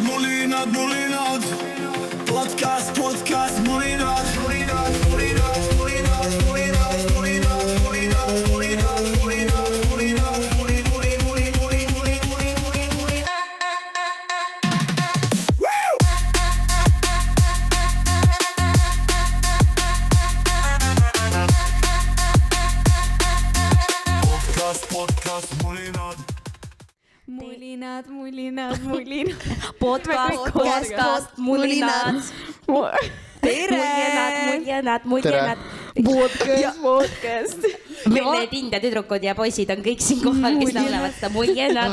mulinad. Podcast, mulinad. Podcast, mulinad. Mulinad. Podcast, mulinad. Mulinad. Podcast. Meil need india tüdrukud ja poisid on kõik siin kohal, kes laulevad seda mulinad.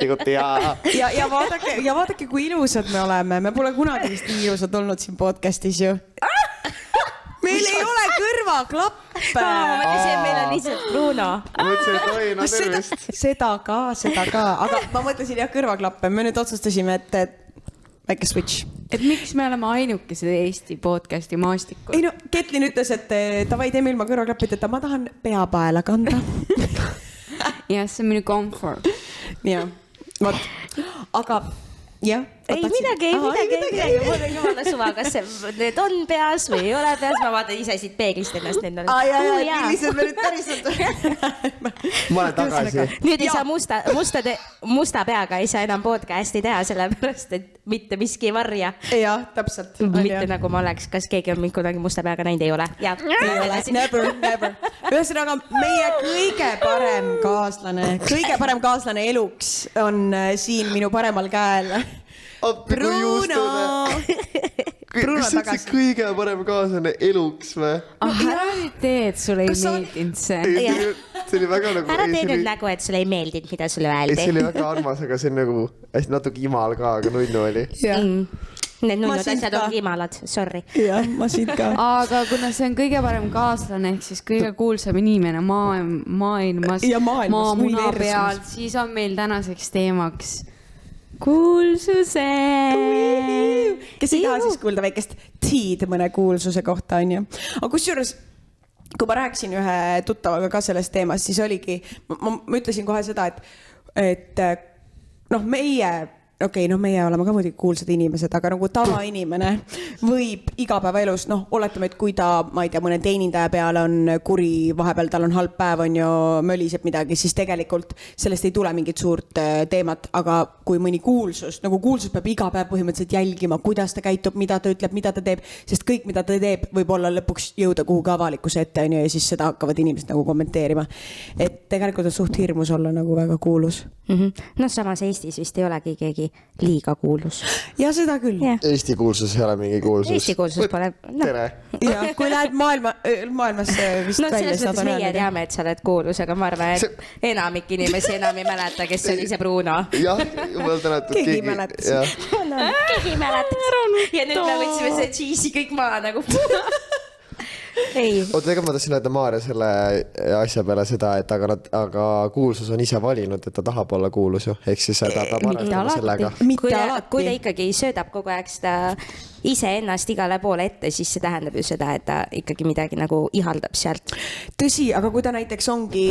Ikuti ja vaadake, kui ilusad me oleme. Me pole kunagi vist nii ilusad olnud siin podcastis ju. Meil ei ole kõrvaklappe. Ma mõtlesin, et meil on lihtsalt Bruno. Mõtlesin, et oi, no tervist. Seda ka. Aga ma mõtlesin jah kõrvaklappe. Me nüüd otsustasime, et väike switch. Et miks me oleme ainukesed Eesti podcasti maastikul? Ei no, Ketlin ütles, et tavai teeme ilma kõrvaklapideta. Ma tahan peapaela kanda. Jah, see on minu comfort. Ja, vot. Aga jah. Ei midagi. Mul on jumala suva, kas need on peas või ei ole peas. Ma vaatan ise siit peeglist ennast. Millised me nüüd päriselt. Ma olen tagasi. Nüüd ei saa musta peaga ei saa enam podcasti teha, sellepärast, et mitte miski varja. Jah, täpselt. Mitte nagu ma oleks, kas keegi on mind kunagi musta peaga näinud, ei ole. Ei ole, never. Ühesõnaga, meie kõige parem kaaslane eluks on siin minu paremal käel. Bruno! Kas see on kõige parem kaaslane eluks või? Ära nüüd tee, et sulle ei meeldinud see. See oli väga nagu... Ära tee nüüd nägu, et sulle ei meeldinud, mida sulle öeldi. See oli väga armas, aga see on nagu hästi natuke imal ka, aga nunnu oli. Need nunnud asjad ongi imalad, sorry. Jah, ma siit ka. Aga kuna see on kõige parem kaaslane, ehk siis kõige kuulsam inimene maailmas, maamuna peal, siis on meil tänaseks teemaks kuulsuse. Kes ei taha siis kuulda väikest tiid mõne kuulsuse kohta, on ju. Aga kusjuures, kui ma rääkisin ühe tuttavaga ka sellest teemast, siis oligi, ma ütlesin kohe seda, et meie oleme ka muidugi kuulsad inimesed, aga nagu tavainimene võib igapäevaelus, oletame, et kui ta, ma ei tea, mõne teenindaja peal on kuri, vahepeal tal on halb päev, on ju, möliseb midagi, siis tegelikult sellest ei tule mingit suurt teemat, aga kui mõni kuulsus, nagu kuulsus peab iga päev põhimõtteliselt jälgima, kuidas ta käitub, mida ta ütleb, mida ta teeb, sest kõik, mida ta teeb, võib olla lõpuks jõuda kuhugi avalikkuse ette, on ju, ja siis seda hakkavad inimesed nagu kommenteerima. Et tegelikult on suht hirmus olla nagu väga kuulus. No samas Eestis vist ei olegi keegi liiga kuulus. Ja seda küll. Eesti kuulsus ei ole mingi kuulsus. Eesti kuulsus pole... Tere. Ja kui lähed maailmas vist välja, selles mõttes meie teame, et sa oled kuulus, aga ma arvan, et enamik inimesi enam ei mäleta, kes oli see Bruno. Jah, jumal tänatud. Keegi mäletas. Keegi mäletas. Ja nüüd me võtsime see cheese'i kõik maha nagu... Oota, ega ma tahtsin öelda Maarja selle asja peale seda, et aga kuulsus on ise valinud, et ta tahab olla kuulus ju. Ehk siis ta arvestama sellega. Kui ta ikkagi söödab kogu aeg seda ise ennast igale poole ette, siis see tähendab ju seda, et ta ikkagi midagi nagu ihaldab sealt. Tõsi, aga kui ta näiteks ongi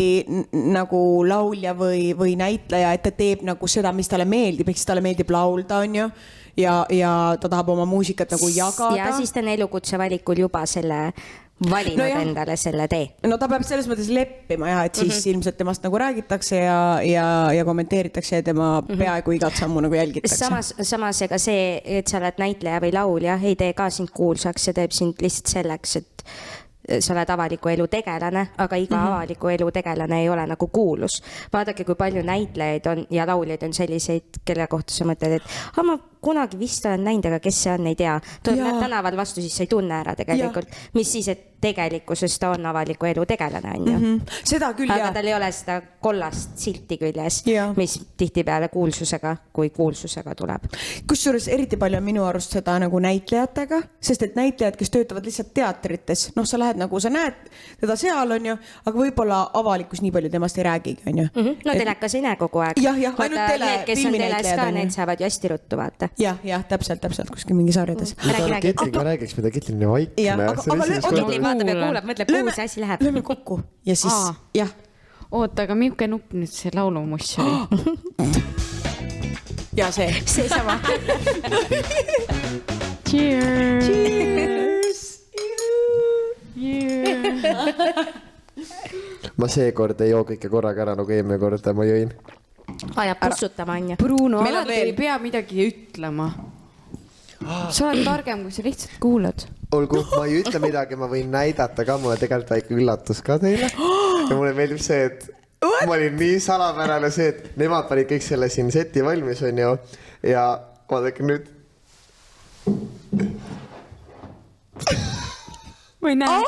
nagu laulja või näitleja, et ta teeb nagu seda, mis talle meeldib, ehk siis talle meeldib laulda, on ju, ja ta tahab oma muusikat nagu jagada. Ja siis ta on elukutse valikul juba selle valinud endale selle tee. No ta peab selles mõttes leppima, et siis ilmselt temast nagu räägitakse ja kommenteeritakse ja tema peaaegu igat sammu nagu jälgitakse. Samas ega see, et sa oled näitleja või laulja, ei tee ka sind kuulsaks, see teeb sind lihtsalt selleks, et sa oled avaliku elu tegelane, aga iga avaliku elu tegelane ei ole nagu kuulus. Vaadake, kui palju näitlejaid on ja lauljaid on selliseid, kelle kohta sa mõtled, et ma kunagi vist olen näinud, aga kes see on, ei tea. Tuleb tänaval vastu, siis sa ei tunne ära tegelikult. Mis siis, et tegelikkuses ta on avaliku elu tegelane, on ju. Seda küll, aga tal ei ole seda kollast silti küljes, mis tihtipeale kuulsusega, kui kuulsusega tuleb. Kusjuures eriti palju on minu arust seda nagu näitlejatega, sest et näitlejad, kes töötavad lihtsalt teatrites, sa lähed nagu, sa näed teda seal, on ju, aga võib-olla avalikkus nii palju temast ei räägigi, on ju. No telekas ei näe kogu aeg. Jah, ainult kes on teles ka, need saavad ju hästi ruttu vaata. Jah, täpselt, kuskil mingi sarjades. Ma räägiks, mida Ketlin on vaikne. Ketlin vaatab ja kuulab, mõtleb, kuhu see asi läheb. Lööme kokku ja siis, jah. Oota, aga milline nupp nüüd see laulumuss oli? ja see. Seesama. Cheers. ma seekord ei joo kõike korraga ära, nagu eelmine kord ma jõin. Ajab pussutama, on ju. Bruno, Meil on alati veel. ei pea midagi ütlema. Sa oled targem, kui sa lihtsalt kuulad. Olgu, ma ei ütle midagi, ma võin näidata ka, mulle tegelikult väike üllatus ka teile. Ja mulle meeldib see, et ma olin nii salapärane see, et nemad panid kõik selle siin seti valmis, on ju. Ja vaadake nüüd. Ma ei näe.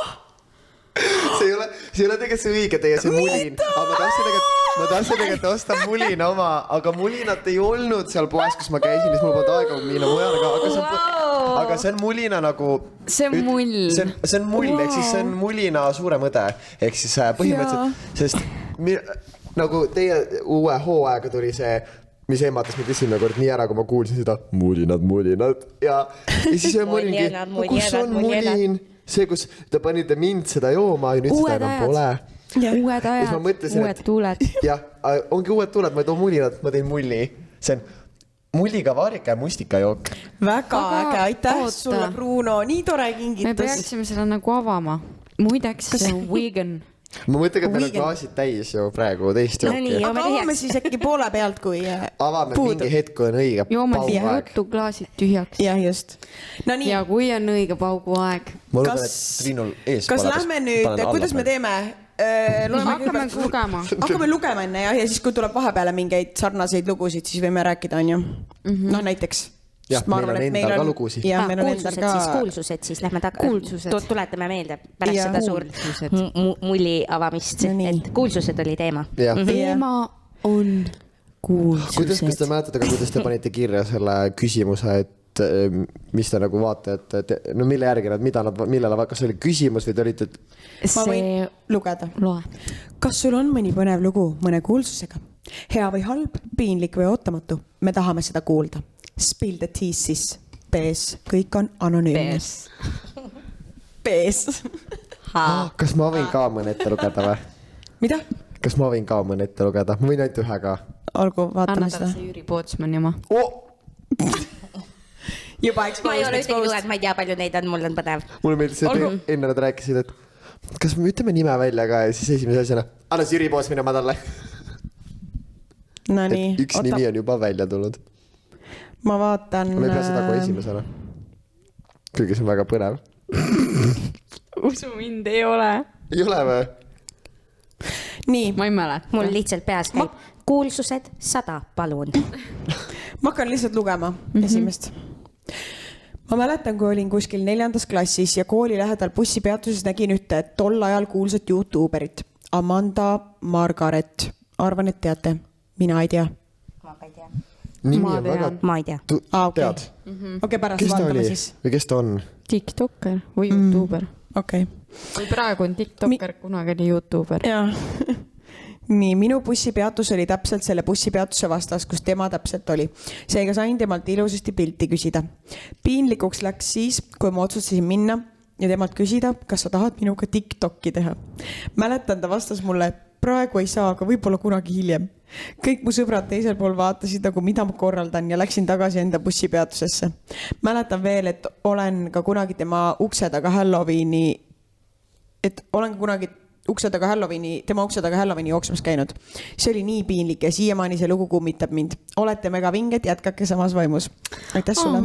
See ei ole tegelikult see õige teie, see mulin. Aga ma tahtsin tegelikult osta mulina oma, aga mulinat ei olnud seal poes, kus ma käisin, siis mul polnud aega minna mujale. Aga see on mulina nagu... See on mull. See on mull, ehk siis see on mulina suurem õde. Ehk siis põhimõtteliselt, sest nagu teie uue hooaega tuli see, mis ematas mind esimene kord nii ära, kui ma kuulsin seda mulinad. Ja siis ma olingi, kus on mulin? See, kus te panite mind seda jooma ja nüüd seda enam pole. Uued ajad, uued tuuled. Jah, ongi uued tuuled, ma ei too mulinat, ma tein mulli. See on mulliga vaarika ja mustikajook. Väga äge, aitäh sulle, Bruno, nii tore kingitus. Me peaksime seda nagu avama. Muideks, see on vegan. Ma mõtlen, et meil on klaasid täis ju praegu teist jooki. Aga avame siis äkki poole pealt, kui avame mingi hetk, kui on õige pauguaeg. Jutu klaasid tühjaks. Jah, just. No nii. Ja kui on õige pauguaeg. Ma loodan, et Triinul ees kas lähme nüüd, kuidas me teeme? Hakkame lugema enne ja siis kui tuleb vahepeale mingeid sarnaseid lugusid, siis võime rääkida, on ju? No näiteks. Jah, meil on endal ka lugusid. Kuulsused siis lähme tuletame meelde pärast seda suurt mulli avamist, et kuulsused oli teema. Teema on kuulsused. Kas te mäletate, kuidas te panite kirja selle küsimuse, et mis te nagu vaatajad, no mille järgi nad, millele, kas oli küsimus või te olite... Ma võin lugeda. Kas sul on mõni põnev lugu mõne kuulsusega? Hea või halb, piinlik või ootamatu? Me tahame seda kuulda. Spill the tea siis. Pees. Kõik on anonüümne. Pees. Kas ma võin ka mõne ette lugeda või? Mida? Kas ma võin ka mõne ette lugeda? Ma võin ainult ühe ka. Olgu, vaatame seda. Anna tal see Jüri Pootsman jama. Juba exposed. Ma ei ole ühtegi lugenud, ma ei tea, palju neid on, mul on põnev. Mulle meeldis, et enne nad rääkisid, et kas me ütleme nime välja ka ja siis esimese asjana anna see Jüri Pootsman jama talle. No nii. Üks nimi on juba välja tulnud. Ma vaatan... Ma ei pea seda kui esimesena. Kuigi see on väga põnev. Usu mind, ei ole. Ei ole või? Nii. Ma ei mäleta. Mul lihtsalt peas käib. Kuulsused 100, palun. Ma hakkan lihtsalt lugema esimest. Ma mäletan, kui olin kuskil 4. klassis ja kooli lähedal bussipeatuses nägin ühte tol ajal kuulsat YouTuberit. Amanda Margaret. Arvan, et teate. Mina ei tea. Ma ei tea. Ma ei tea. Tead? Okei, pärast vaatame siis. Või kes ta on? TikToker või YouTuber. Okei. Või praegu on TikToker, kunagi oli YouTuber. Jah. Nii, minu bussipeatus oli täpselt selle bussipeatuse vastas, kus tema täpselt oli. Seega sain temalt ilusasti pilti küsida. Piinlikuks läks siis, kui ma otsustasin minna ja temalt küsida, kas sa tahad minuga TikTok'i teha. Mäletan, ta vastas mulle, praegu ei saa, aga võib-olla kunagi hiljem. Kõik mu sõbrad teisel pool vaatasid nagu mida ma korraldan ja läksin tagasi enda bussipeatusesse. Mäletan veel, et olen ka kunagi tema ukse taga Halloweeni tema ukse taga Halloweeni jooksmas käinud. See oli nii piinlik ja siiamaani see lugu kummitab mind. Olete mega vinged, jätkake samas vaimus. Aitäh sulle.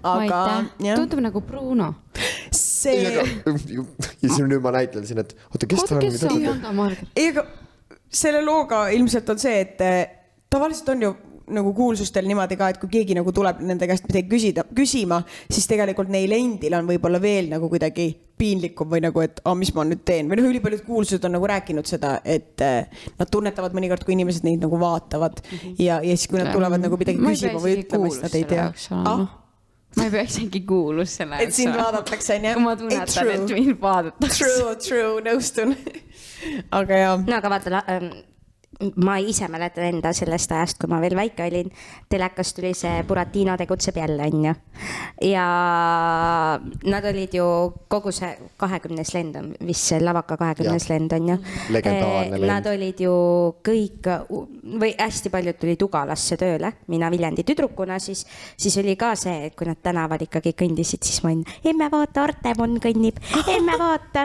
Aitäh. Tundub nagu Bruno. Ja nüüd ma näitlen siin, et oota, kes ta on? Ega selle looga ilmselt on see, et tavaliselt on ju nagu kuulsustel niimoodi ka, et kui keegi nagu tuleb nende käest midagi küsima, siis tegelikult neil endil on võib-olla veel nagu kuidagi piinlikum või nagu, et mis ma nüüd teen. Või ülipaljud kuulsused on nagu rääkinud seda, et nad tunnetavad mõnikord, kui inimesed neid nagu vaatavad ja siis kui nad tulevad nagu midagi küsima või ütlema, siis nad ei tea. Ma ei peaks äkki kuulus selle. Et sind vaadatakse, on jah? Kui ma tunnetan, et mind vaadatakse. True, nõustun. Aga jah. No aga vaata, ma ise mäletan enda sellest ajast, kui ma veel väike olin, telekas tuli see Buratino tegutseb jälle, on ju. Ja nad olid ju kogu see 20. lend on vist see Lavaka 20. lend, on ju. Legendaarne lend. Nad olid ju kõik, või hästi paljud tulid Ugalasse tööle, mina Viljandi tüdrukuna, siis oli ka see, et kui nad tänaval ikkagi kõndisid, siis ma olin, emme vaata, Artemon kõnnib, emme vaata,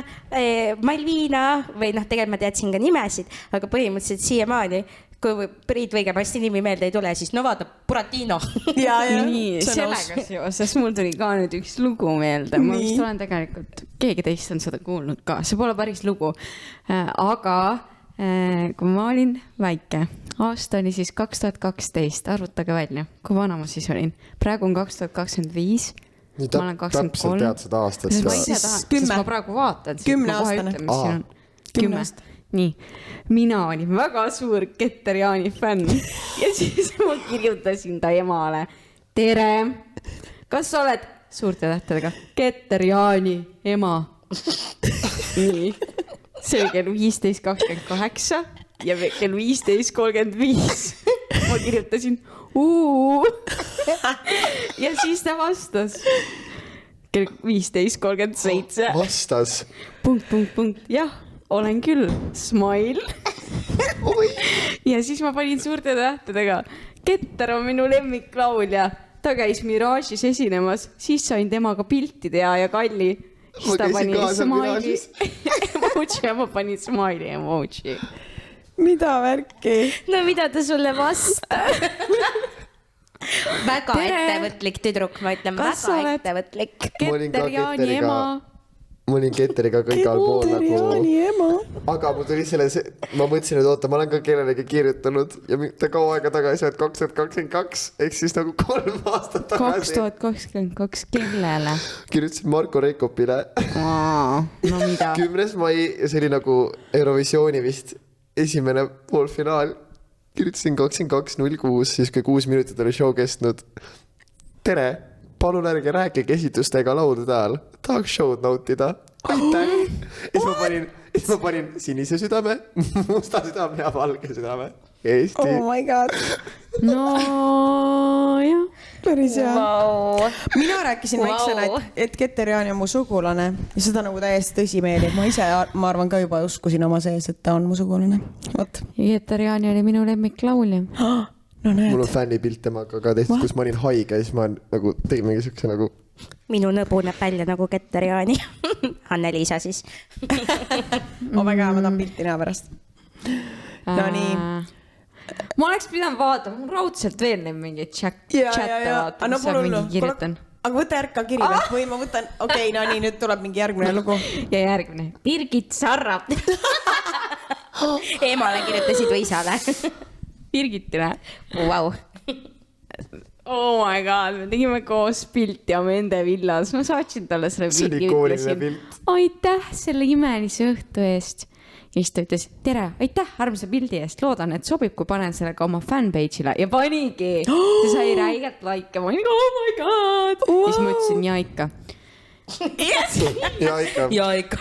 Malvina, või tegelikult ma teadsin ka nimesid, aga põhimõtteliselt siiamaani, kui Priit Võigemasti nimi meelde ei tule, siis no vaata, Buratino. Nii, sellega seoses mul tuli ka nüüd üks lugu meelde. Ma vist olen tegelikult, keegi teist on seda kuulnud ka, see pole päris lugu. Aga kui ma olin väike, aasta oli siis 2012, arvutage välja, kui vana ma siis olin. Praegu on 2025. Nii ma olen 23. täpselt tead seda aastat. Ma ise tahan, sest ma praegu vaatan. 10 aastane. 10. Nii, mina olin väga suur Keter-Jaani fänn ja siis ma kirjutasin ta emale. Tere, kas sa oled suurte tähtedega Keter-Jaani ema? Nii, see oli kell 15.28 ja kell 15.35 ma kirjutasin ja siis ta vastas kell 15.37. Vastas. Punkt. Jah, olen küll. Smile. Ja siis ma panin suurte tähtedega. Keter on minu lemmiklaulja. Ta käis Mirage'is esinemas. Siis sain temaga pilti teha ja Kalli. Siis ta pani smiley emoji ja ma panin smiley emoji. Mida värki? No mida ta sulle vastab? Väga ettevõtlik tüdruk, ma ütlen, väga ettevõtlik. Keter-Jaani ema. Ma olin Keteriga ka igal pool Keter-Jaani ema. Aga mul tuli ma mõtlesin, et oota, ma olen ka kellelegi kirjutanud ja mitte kaua aega tagasi, et 2022, ehk siis nagu 3 aastat tagasi. 2022, kellele? Kirjutasin Marko Reikopile. No mida? 10. mai, see oli nagu Eurovisiooni vist esimene poolfinaal. Kirjutasin 22.06, siis kui 6 minutit oli show kestnud. Tere, palun ärge rääkige esitustega laulude ajal. Tahaks show'd nautida. Aitäh. Ja siis ma panin sinise südame, musta südame ja valge südame. Eesti. Oh my god. No jah. Päris hea. Mina rääkisin väiksena, et Keter-Jaani on mu sugulane ja seda nagu täiesti tõsimeeli. Ma ise, ma arvan ka juba uskusin oma sees, et ta on mu sugulane. Keter-Jaani oli minu lemmiklaulja. No näed. Mul on fännipilt temaga ka tehtud, kus ma olin haige ja siis ma nagu tegin mingi siukse nagu... Minu nõbu näeb välja nagu Keter-Jaani. Anne-Liisa siis. Väga ma tahan pilti näha pärast. No nii. Ma oleks pidanud vaatama, mul raudselt veel neid mingeid chatte vaatama, mis sa mingi kirjutan. Aga võta ärka kiri või ma võtan, okei, no nii, nüüd tuleb mingi järgmine lugu. Ja järgmine. Birgit Sarrap. Emale kirjutasid või isale? Birgitile. Vau. Oh my god, me tegime koos pilti Amende villas. Ma saatsin talle selle See oli kooliline pilt. Aitäh selle imelise õhtu eest. Ja siis ta ütles, tere, aitäh armsa pildi eest. Loodan, et sobib, kui panen selle ka oma fanpage'ile. Ja panigi. See sai räiget like. Ma olin, oh my god. Ja siis ma ütlesin, ja ikka. Ja ikka.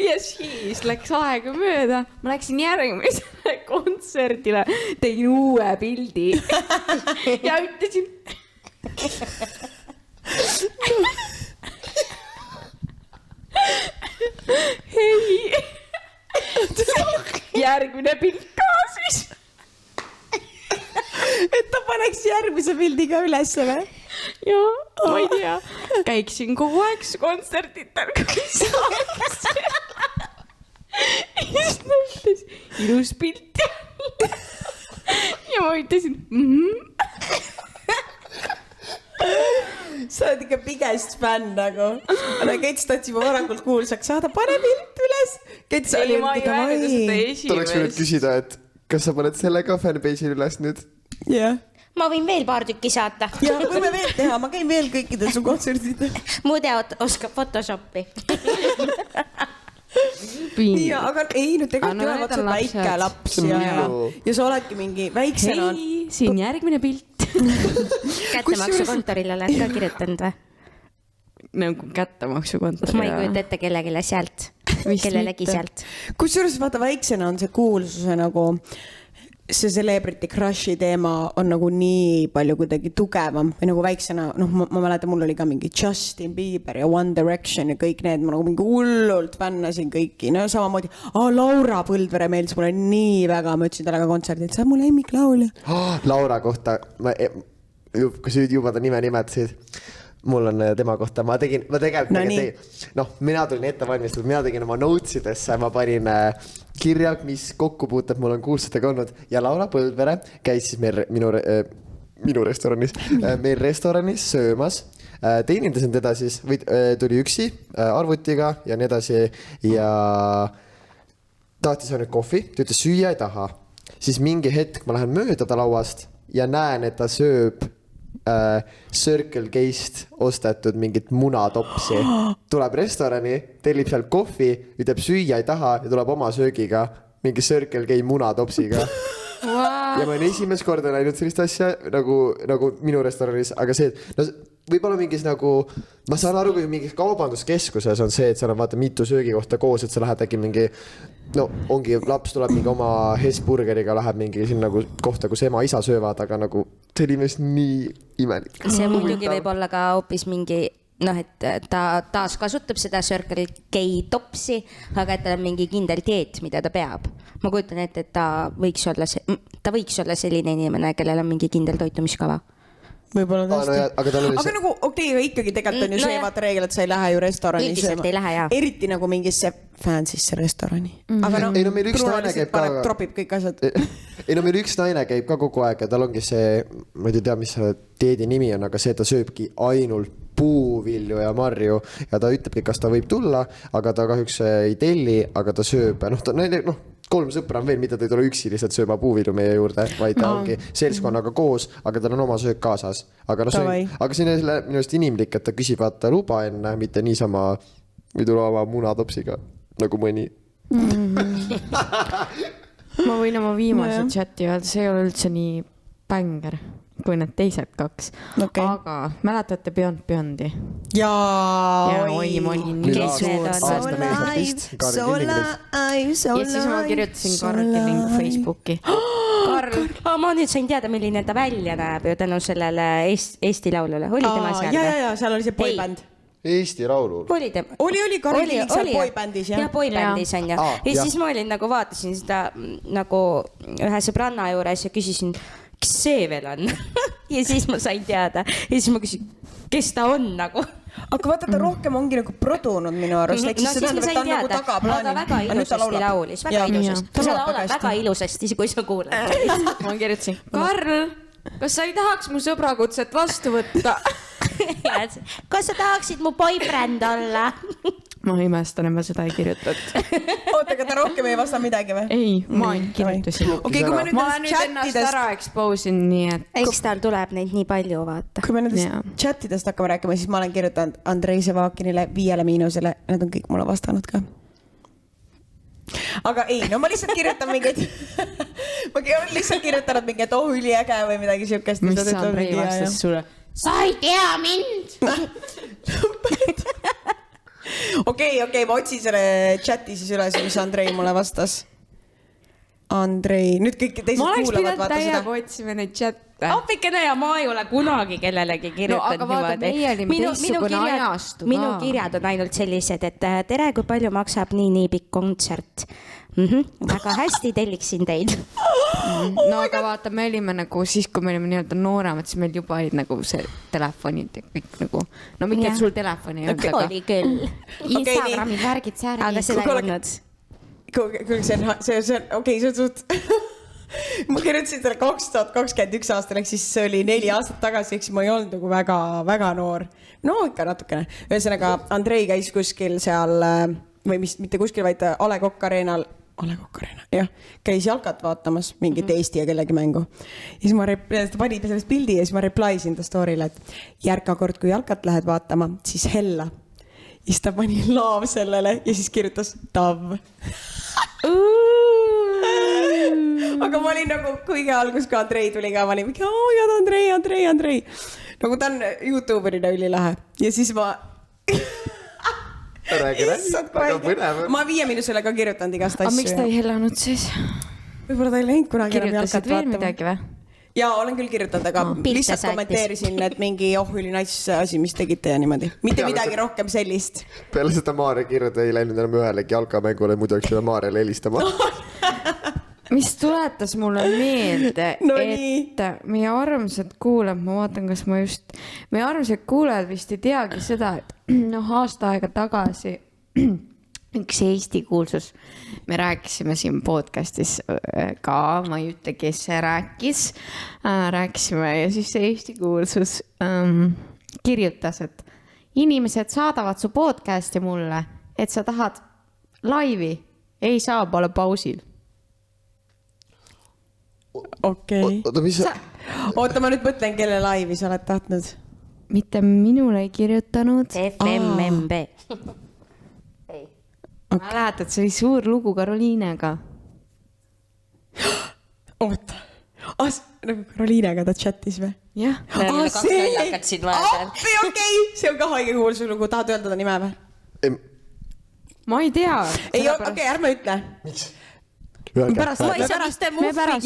Ja siis läks aega mööda. Ma läksin järgmisele kontserdile. Tegin uue pildi. Ja ütlesin... Hei. Järgmine pilt ka siis. Et ta paneks järgmise pildiga üles või? Jaa, ma ei tea. Käiksin kogu aeg kontsertitel, kui saaks. Ja siis ta ütles, ilus pilt. Ja ma ütlesin, Sa oled ikka bigest fänn nagu. Aga Kets tahtsi juba varakult kuulsaks saada, pane pilt üles. Kets oli ma ei väärida seda esimest. Ta oleks võinud küsida, et kas sa paned selle ka fanpage'il üles nüüd? Jah. Ma võin veel paar tükki saata. Ja võime veel teha, ma käin veel kõikidel su kontserdid. Mude oskab Photoshopi. Nii, aga ei, nüüd tegelikult ühe otsa väike laps ja sa oledki mingi väiksena. Hei, siin järgmine pilt. Kättemaksukontorile oled ka kirjutanud või? Nagu kättemaksukontorile. Ma ei kujuta ette kellegile sealt. kellelegi sealt. Kusjuures vaata väiksena on see kuulsuse nagu see celebrity crush'i teema on nagu nii palju kuidagi tugevam või nagu väiksena, noh, ma mäletan, mul oli ka mingi Justin Bieber ja One Direction ja kõik need, ma nagu mingi hullult fännasin kõiki, no samamoodi, Laura Põldvere meeldis mulle nii väga, ma ütlesin talle ka kontserdil, sa mu lemmiklaulja. Laura kohta, kui sa juba ta nime nimetasid, mul on tema kohta, ma tegelikult, mina tulin ette valmistatud, mina tegin oma notesidesse, ma panin kirja, mis kokkupuuted mul on kuulsatega olnud ja Laura Põldvere käis siis minu restoranis, meil restoranis söömas, teenindasin teda siis, tuli üksi arvutiga ja nii edasi ja tahtis ainult kohvi, ta ütles süüa ei taha, siis mingi hetk ma lähen mööda ta lauast ja näen, et ta sööb Circle K-st ostetud mingit munatopsi, tuleb restorani, tellib seal kohvi, ütleb süüa ei taha ja tuleb oma söögiga mingi Circle K munatopsiga. Ja ma olen esimest korda näinud sellist asja nagu minu restoranis, aga see, võib-olla mingis nagu, ma saan aru, kui mingis kaubanduskeskuses on see, et seal on vaata mitu söögikohta koos, et sa lähed äkki mingi, ongi, laps tuleb mingi oma Hesburgeriga, läheb mingi sinna kohta, kus ema isa söövad, aga nagu see oli meist nii imelik. See muidugi võib olla ka hoopis mingi, et ta taas kasutab seda Circle K topsi, aga et tal on mingi kindel dieet, mida ta peab. Ma kujutan ette, et ta võiks olla selline inimene, kellel on mingi kindel toitumiskava. Võib-olla tõesti. Aga nagu, aga ikkagi tegelikult on ju see vaata reegel, et sa ei lähe ju restorani üldiselt ei lähe, jah. Eriti nagu mingisse fansisse restorani. Aga meil üks naine käib ka... Tropib kõik asjad. Meil üks naine käib ka kogu aeg ja tal ongi see, ma ei tea, mis see dieedi nimi on, aga see, ta sööbki ainult puuvilju ja marju ja ta ütlebki, kas ta võib tulla, aga ta kahjuks ei telli, aga ta sööb, 3 sõpra on veel, mida ta ei tule üksi lihtsalt sööma puuvilju meie juurde, vaid ta ongi seltskonnaga koos, aga tal on oma söök kaasas. Aga see on minu just inimlik, et ta küsib vaata luba enne, mitte niisama või tule oma munatopsiga nagu mõni. Ma võin oma viimase chati öelda, see ei ole üldse nii bänger kui need teised 2. Okay. Aga mäletate Beyondi? Jaa, oi, ma olin nii suur. Ja siis ma kirjutasin Karl Killingu Facebooki. Karl, ma nüüd sain teada, milline ta välja näeb ju tänu sellele Eesti laulule. Oli tema seal? Jaa, seal oli see boybänd. Eesti laulul. Oli Karl Killing seal boybändis, jah? Jah, boybändis on ja. Ja siis ma olin nagu vaatasin seda nagu ühe sõbranna juures ja küsisin, kes see veel on? Ja siis ma sain teada. Ja siis ma küsin, kes ta on nagu? Aga vaata, ta rohkem ongi nagu produnud minu arust. No siis ma sain teada, aga väga ilusasti laulis. Väga ilusasti. Ta laulab väga ilusasti, kui sa kuuled. Ma kirjutasin, Karl, kas sa ei tahaks mu sõbrakutset vastu võtta? Kas sa tahaksid mu boyfriend olla? Ma imestan, et ma seda ei kirjutatud. Oota, aga ta rohkem ei vasta midagi või? Ei, ma ainult kirjutasin. Ma nüüd ennast ära exposin, nii et... Eks tal tuleb neid nii palju, vaata. Kui me nendest chatidest hakkame rääkima, siis ma olen kirjutanud Andrei Sevakinile 5 miinusele. Need on kõik mulle vastanud ka. Aga ei, no ma lihtsalt kirjutan mingid... ma lihtsalt kirjutanud mingid, et üliäge või midagi siukest. Mis sa Andrei vastas sulle? Sa ei tea mind! Okei, ma otsin selle chati siis üles, mis Andrei mulle vastas. Andrei, nüüd kõik teised kuulavad, vaata seda. Ma oleks pidanud täiega otsime neid chatte. Appikene ja ma ei ole kunagi kellelegi kirjutanud niimoodi. No aga vaata, meie olime teistsugune ajastu ka. Minu kirjad on ainult sellised, et tere, kui palju maksab nii pikk kontsert. Väga hästi telliksin teid. No aga vaata, me olime nagu siis, kui me olime nii-öelda nooremad, siis meil juba olid nagu see telefonid ja kõik nagu, no mitte et sul telefoni ei olnud, aga... Oli küll. Instagrami värgid sääri. Aga seda ei olnud. Kuule, see on, okei, see on suht... Ma kirjutasin selle 2021 aastal, ehk siis see oli 4 aastat tagasi, ehk siis ma ei olnud nagu väga, väga noor. No ikka natukene. Ühesõnaga, Andrei käis kuskil seal, või mitte kuskil, vaid A. Le Coq Arenal, jah, käis jalkat vaatamas mingit Eesti ja kellegi mängu. Ja siis ma panin sellest pildi ja siis ma replaisin ta story'le, et järka kord, kui jalkat lähed vaatama, siis hella. Ja siis ta pani laav sellele ja siis kirjutas tav. Aga ma olin nagu kõige algus, kui Andrei tuli ka, ma olin mingi, Andrei. Nagu ta on YouTuberina ülilähe. Ja siis ma räägi, väga põnev. ma 5 miinusele ka kirjutanud igast aga asju. miks ta ei helanud siis? Võib-olla ta ei läinud kunagi enam Kirjutasid jalkat veel vaatama. midagi või? Jaa, olen küll kirjutanud, aga pilte lihtsalt saatis. kommenteerisin, et mingi ülinais asi, mis tegite ja niimoodi. Mitte midagi rohkem sellist. Peale seda Maarja kirjutada ei läinud enam ühelegi jalkamängule, muidu oleks pidanud Maarjale helistama. mis tuletas mulle meelde, No et meie armsad kuulajad, ma vaatan, kas ma just, meie armsad kuulajad vist ei teagi seda, et aasta aega tagasi üks Eesti kuulsus, me rääkisime siin podcastis ka, ma ei ütle, kes see rääkisime ja siis see Eesti kuulsus kirjutas, et inimesed saadavad su podcasti mulle, et sa tahad laivi, ei saa, pole pausil. Okei. Oota, ma nüüd mõtlen, kelle laivi sa oled tahtnud. Mitte minule ei kirjutanud. FMMB. Mäletad, see oli suur lugu Karoliinega. Oota. Nagu Karoliinega ta chattis või? Jah. Okei, see on ka haige kuulsus lugu, tahad öelda ta nime või? Ma ei tea. Ei, okei, ärme ütle. Miks? Ma ei saa vist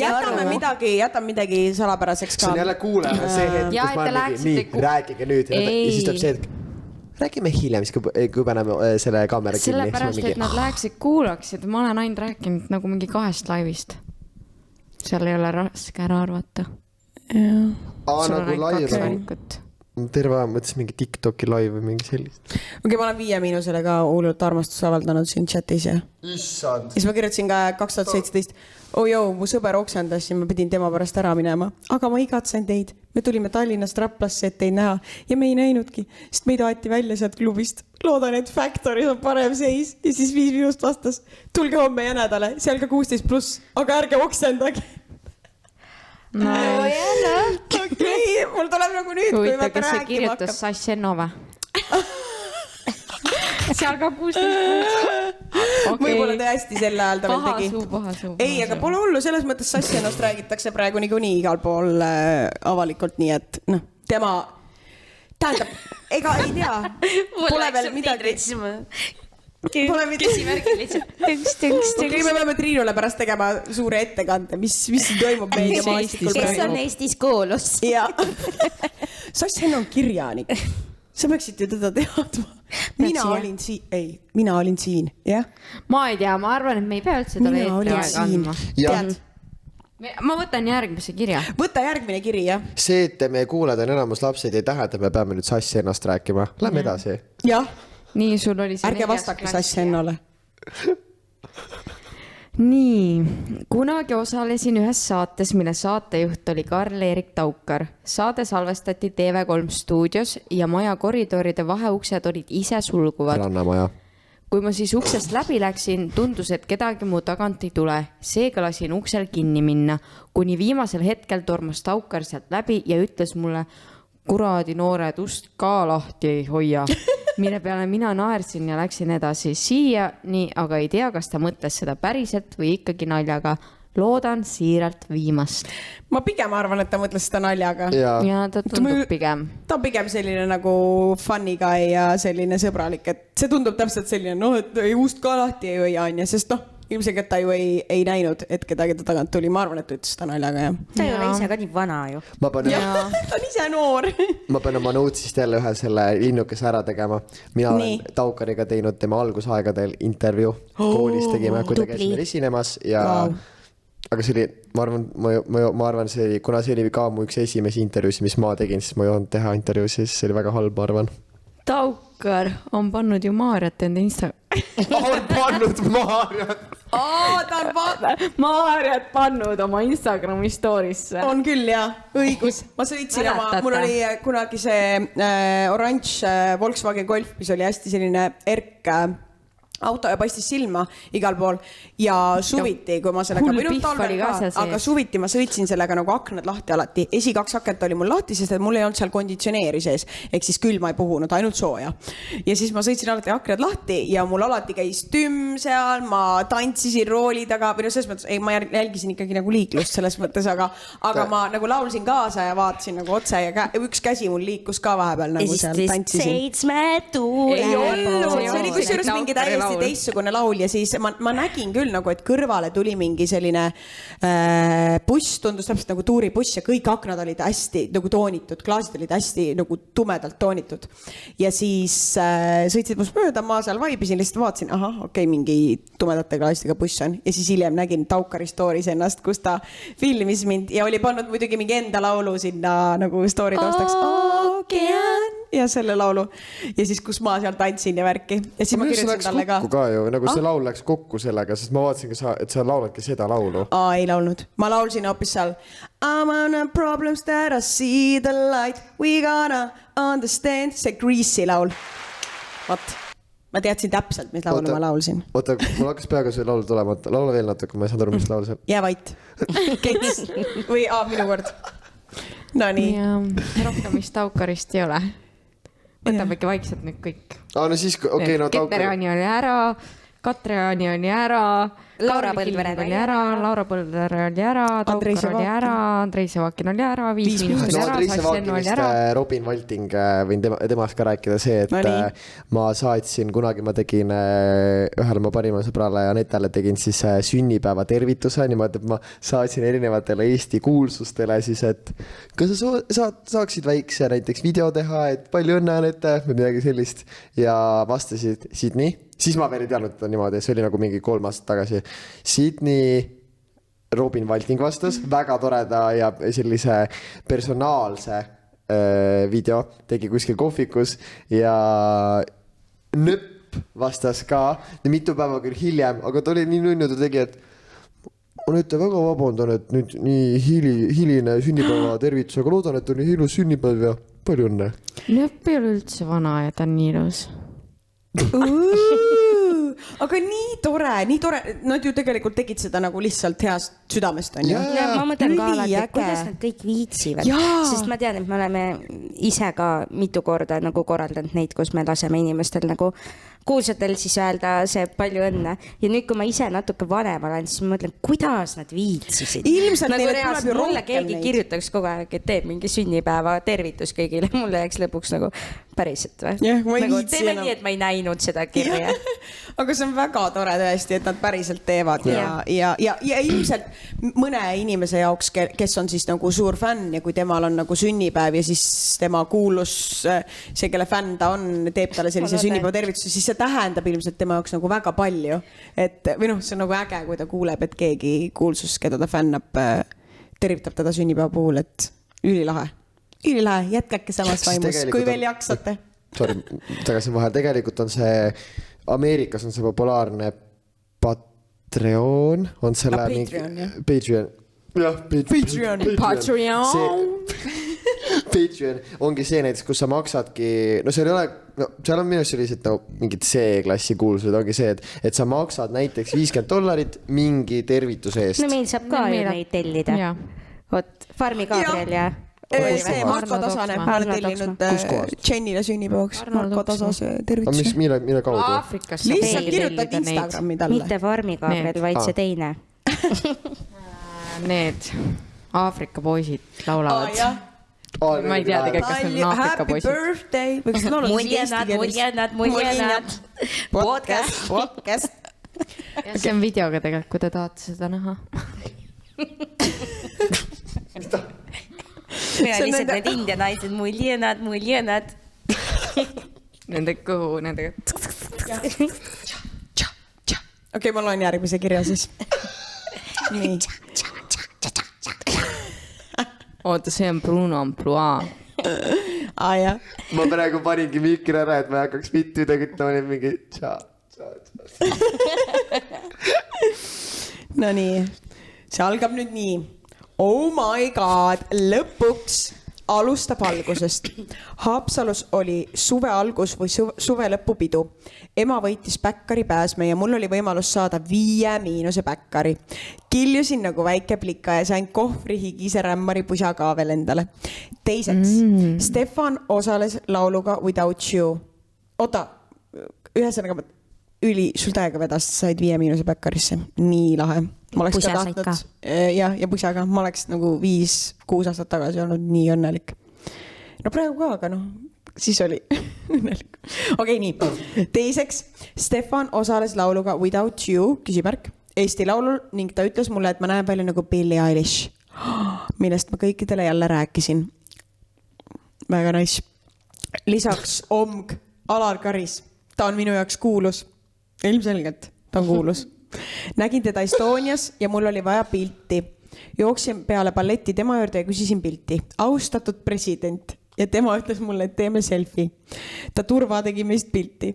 jätame midagi salapäraseks ka. See on jälle kuulaja see hetk, Jaa, kus ma et te olen mingi, nii, läheksite rääkige nüüd. Ja siis tuleb see hetk, räägime hiljem, kui paneme selle kaamera kinni. Sellepärast, et nad läheksid kuulaksid, ma olen ainult rääkinud nagu mingi 2 laivist. Seal ei ole raske ära arvata. Nagu laiv. Terve aja mõtlesin mingi TikToki live või mingi sellist. Okei, ma olen 5 miinusele ka hullult armastust avaldanud siin chatis ja. Issand. Siis ma kirjutasin ka 2017. Mu sõber oksendas ja ma pidin tema pärast ära minema. Aga ma igatsen teid. Me tulime Tallinnast Raplasse, et teid näha. Ja me ei näinudki, sest meid aeti välja sealt klubist. Loodan, et Factoris on parem seis. Ja siis 5 minust vastas. Tulge homme ja nädale, seal ka 16+. Aga ärge oksendage. Okei, mul tuleb nagu nüüd, kui Huvitav, ma kas see rääkima kirjutas hakkab. Sass Enno või? Seal ka 16+. Võib-olla tõesti sel ajal ta veel tegi. Paha suu. Ei, aga pole hullu, selles mõttes Sassi ennast räägitakse praegu niikuinii igal pool avalikult, nii et tema, tähendab, ega ei tea, pole veel midagi. Küsimärgi lihtsalt. Okei, me peame Triinule pärast tegema suure ettekande, mis siin toimub meie maastikul. Kes on Eestis kuulus? Sass Henn on kirjanik. Sa peaksid ju teda teadma. Mina olin siin, jah? Ma ei tea, ma arvan, et me ei pea üldse talle Mina olin ette siin. andma. Ma võtan järgmise kirja. Võta järgmine kiri, jah? See, et meie kuulajad on enamus lapsed, ei tähenda, me peame nüüd Sassi ennast rääkima. Lähme edasi. Jah. Nii, sul oli see Ärge vastake Sass Hennole. Nii, kunagi osalesin ühes saates, mille saatejuht oli Karl-Erik Taukar. Saade salvestati TV3 stuudios ja maja koridoride vaheuksed olid ise sulguvad. Rannamaja. Kui ma siis uksest läbi läksin, tundus, et kedagi mu tagant ei tule. Seega lasin uksel kinni minna, kuni viimasel hetkel tormas Taukar sealt läbi ja ütles mulle, kuradi noored, ust ka lahti ei hoia. Mille peale mina naersin ja läksin edasi siia, nii, aga ei tea, kas ta mõtles seda päriselt või ikkagi naljaga. Loodan siiralt viimast. Ma pigem arvan, et ta mõtles seda naljaga. Ja ta tundub pigem. Ta on pigem selline nagu funny guy ja selline sõbralik, et see tundub täpselt selline, et ei ust ka lahti ei hoia, sest ilmselt ta ju ei näinud, et kedagi ta tagant tuli. Ma arvan, et ta ütles seda naljaga, jah. Ta ei ole ise ka nii vana ju. Ta on ise noor. Ma pean oma notesist jälle ühe selle linnukese ära tegema. Mina olen Taukariga teinud tema algusaegadel intervjuu. Koolis tegime, kui ta käis meil esinemas ja aga see oli, ma arvan, see oli, kuna see oli ka mu üks esimesi intervjuusi, mis ma tegin, siis ma ei jõudnud teha intervjuusi, siis see oli väga halb, ma arvan. Taukar on pannud ju Maarjat enda On pannud Maarjat! Ta on Maarjat pannud oma Instagrami story'sse. On küll, jah, õigus. Ma sõitsin mul oli kunagi see oranž Volkswagen Golf, mis oli hästi selline erk auto ja paistis silma igal pool ja suviti, kui ma sellega, hull või pihv oli ka seal sees. aga suviti ma sõitsin sellega nagu aknad lahti alati. 2 akent oli mul lahti, sest et mul ei olnud seal konditsioneeri sees, ehk siis külma ei puhunud, ainult sooja. Ja siis ma sõitsin alati aknad lahti ja mul alati käis tümm seal, ma tantsisin rooli taga, või no selles mõttes, ei, ma jälgisin ikkagi nagu liiklust selles mõttes, aga ma nagu laulsin kaasa ja vaatasin nagu otse ja üks käsi mul liikus ka vahepeal nagu seal tantsisin. 7 tuule. Ei olnud, see oli kusjuures mingi täiesti teistsugune laul ja siis ma nägin küll nagu, et kõrvale tuli mingi selline buss, tundus täpselt nagu tuuribuss ja kõik aknad olid hästi nagu toonitud, klaasid olid hästi nagu tumedalt toonitud. Ja siis sõitsid must mööda, ma seal vaibisin, lihtsalt vaatasin, okei, mingi tumedate klaasidega buss on. Ja siis hiljem nägin Taukari stories ennast, kus ta filmis mind ja oli pannud muidugi mingi enda laulu sinna nagu story taustaks. Ookean! Ja selle laulu. Ja siis, kus ma seal tantsin ja värki. Ja siis ma kirjutasin talle ka. Ka ju, nagu see laul läks kokku sellega, sest ma vaatasin, et sa lauladki seda laulu. Ei laulnud. Ma laulsin hoopis seal I'm on a problems that I see the light. We gonna understand. See Greasy laul. Vaat. Ma teadsin täpselt, mis laulu ma laulsin. Oota, mul hakkas peaga see laul tulema. Laula veel natuke, ma ei saanud aru, mis laul see. Jää vait. Kets. Või minu kord. No nii. Rohkem vist Taukarist ei ole. Võtab äkki vaikselt nüüd kõik. No siis, okei, no Taukar. Keterani oli ära, Katreani oli ära, Laura Põldvere oli ära, Laura Põldvere oli ära, Taukar oli ära, Andrei Sevakin oli ära, 5 minutit oli ära, Andrei Sassen oli ära. Robin Valting, võin temast ka rääkida see, et ma saatsin, kunagi ma tegin ühele ma parima sõbrale Anetale tegin siis sünnipäeva tervituse, niimoodi, et ma saatsin erinevatele Eesti kuulsustele siis, et kas sa saaksid väikse näiteks video teha, et palju õnne Anette või midagi sellist ja vastasid Sydney. Siis ma veel ei teadnud teda niimoodi, see oli nagu mingi 3 aastat tagasi. Sydney Robin Valting vastas, väga toreda ja sellise personaalse video, tegi kuskil kohvikus ja Nöpp vastas ka, mitu päeva küll hiljem, aga ta oli nii nunnu, ta tegi, et Anette, väga vabandan, et nüüd nii hiline sünnipäeva tervitus, aga loodan, et on nii ilus sünnipäev ja palju õnne. Nöpp ei ole üldse vana ja ta on nii ilus. Aga nii tore, nad ju tegelikult tegid seda nagu lihtsalt heast südamest on ju. Ja ma mõtlen ka alati, et kuidas nad kõik viitsivad, sest ma tean, et me oleme ise ka mitu korda nagu korraldanud neid, kus me laseme inimestel nagu kuulsatel siis öelda see palju õnne ja nüüd, kui ma ise natuke vanem olen, siis ma mõtlen, kuidas nad viitsisid. Ilmselt nagu neile tuleb ju mulle rohkem keegi neid. Kirjutaks kogu aeg, et teeb mingi sünnipäeva tervitus kõigile, mulle jääks lõpuks nagu päriselt või? Jah, ma ei nagu, viitsi teeme enam. nii, et ma ei näinud seda kirja. Aga see on väga tore tõesti, et nad päriselt teevad ja ilmselt mõne inimese jaoks, kes on siis nagu suur fänn ja kui temal on nagu sünnipäev ja siis tema kuulus, see, kelle fänn ta on, teeb talle sellise sünnipäeva tervituse, siis see tähendab ilmselt tema jaoks nagu väga palju. Et, või noh, see on nagu äge, kui ta kuuleb, et keegi kuulsus, keda ta fännab, tervitab teda sünnipäeva puhul, et ülilahe, jätkake samas vaimus, kui veel jaksate. Sorry, tagasi vahel. Tegelikult on see, Ameerikas on see populaarne Patreon, on selle Patreon, jah. Patreon. Jah, Patreon. Patreon ongi see näiteks, kus sa maksadki, no seal ei ole, no seal on minust sellised no, mingid C-klassi kuulsused, ongi see, et sa maksad näiteks $50 mingi tervituse eest. No meil saab ka ju neid tellida. Oot, Farmi Gabriel ja... See Marko Tasane, ma olen tellinud Jennile sünnipäevaks Marko Tasase tervituse. Mille kaudu? Aafrikas lihtsalt kirjutad Instagrami talle. Mitte Farmi Gabriel, vaid see teine. Need Aafrika poisid laulavad. Ma ei tea tegelikult, kas need on Aafrika poisid. Happy birthday. Võiks laulada Muljenad. Podcast. See on videoga tegelikult, kui te tahate seda näha. Mina lihtsalt need india naised, muljenad. Nende kõhu, nendega. Okei, ma loen järgmise kirja siis. Nii. Oota, see on Bruno Amplois. Jah. Ma praegu paningi mikri ära, et ma ei hakkaks mitte midagi, et ma olin mingi tša. No nii, see algab nüüd nii. Oh my god, lõpuks alustab algusest. Haapsalus oli suve algus või suve lõpupidu. Ema võitis päkkari pääsme ja mul oli võimalus saada 5- päkkari. Kiljusin nagu väike plika ja sain kohvri higise rämmari pusa ka veel endale. Teiseks, Stefan osales lauluga Without You. Oota, ühesõnaga sul täiega vedas, said 5- päkkarisse. Nii lahe. Ma oleks Pusa ka said tahtnud, ja pusaga, ma oleks nagu 5-6 aastat tagasi olnud nii õnnelik. No praegu ka, aga noh, siis oli õnnelik. Okei, nii. Teiseks, Stefan osales lauluga Without You, küsimärk, Eesti laulul ning ta ütles mulle, et ma näen välja nagu Billie Eilish, millest ma kõikidele jälle rääkisin. Väga nice. Lisaks Omg, Alar Karis. Ta on minu jaoks kuulus. Ilmselgelt, ta on kuulus. Nägin teda Estonias ja mul oli vaja pilti. Jooksin peale balletti tema juurde ja küsisin pilti. Austatud president. Ja tema ütles mulle, et teeme selfie. Ta turva tegi meist pilti.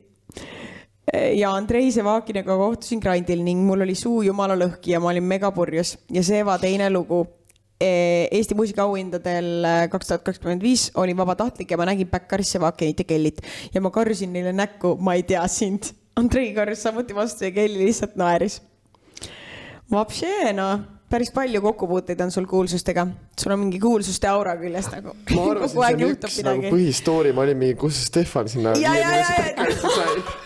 Ja Andrei Sevakinaga kohtusin grandil ning mul oli suu jumala lõhki ja ma olin megapurjus. Ja Seva teine lugu. Eesti muusikaauhindadel 2025 oli vabatahtlik ja ma nägin Päkkaris Sevakinit ja Kellit. Ja ma karjusin neile näkku, ma ei tea sind. Andrei karjus samuti vastu ja Kelly lihtsalt naeris. Vapšee, päris palju kokkupuuteid on sul kuulsustega. Sul on mingi kuulsuste aura küljest nagu. Ma arvasin, see on üks nagu põhistoori, ma olin mingi, kus Stefan sinna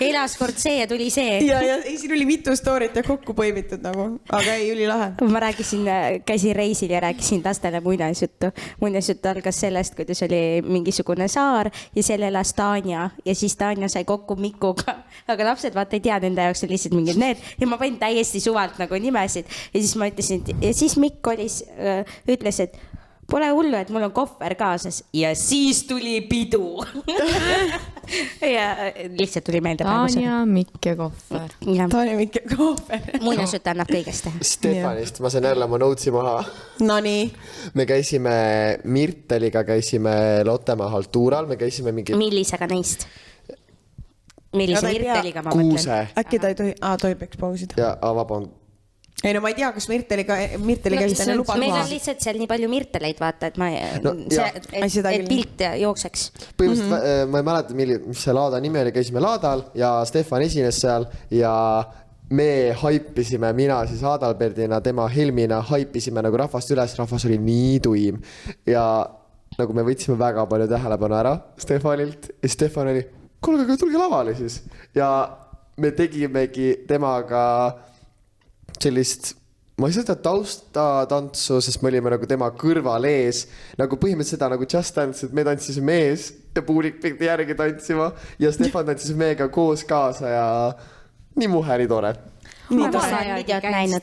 Elas kord see ja tuli see. Ja siin oli mitu stoorit ja kokku põimitud nagu, aga ei, üli lahe. Ma käisin reisil ja rääkisin lastele muinasjuttu. Muinasjuttu algas sellest, kuidas oli mingisugune saar ja seal elas Tanja ja siis Tanja sai kokku Mikuga. Aga lapsed vaata ei tea, nende jaoks on lihtsalt mingid need ja ma panin täiesti suvalt nagu nimesid ja siis ma ütlesin, ja siis Mikk ütles, et pole hullu, et mul on kohver kaasas ja siis tuli pidu. Ja lihtsalt tuli meelde praegu. Tanja, Mikk ja kohver. Tanja, Mikk ja kohver. Muinasjutt annab kõigest teha. Stefanist, ma sain jälle oma notesi maha. No nii. Me käisime Mirteliga, käisime Lottemaa Haltuural, me käisime mingi... Millisega neist? Millise Mirteliga ma mõtlen? Kuuse. Äkki ta ei tohi, tohib ekspoosida. Ja vaband. Ei no ma ei tea, kas Mirteli käis teine luba. Meil on lihtsalt seal nii palju Mirteleid, vaata, et et pilt jookseks. Põhimõtteliselt ma ei mäleta, mis see laada nimi oli, käisime laadal ja Stefan esines seal ja me haipisime, mina siis Adalberdina, tema Helmina haipisime nagu rahvast üles, rahvas oli nii tuim ja nagu me võtsime väga palju tähelepanu ära Stefanilt ja Stefan oli, kuulge, tulge lavale siis ja me tegimegi temaga sellist, ma ei saa seda taustatantsu, sest me olime nagu tema kõrval ees, nagu põhimõtteliselt seda nagu Just Dance, et me tantsisime ees ja puulik pidi järgi tantsima ja Stefan tantsis meiega koos kaasa ja nii muhe, nii tore. Ma käin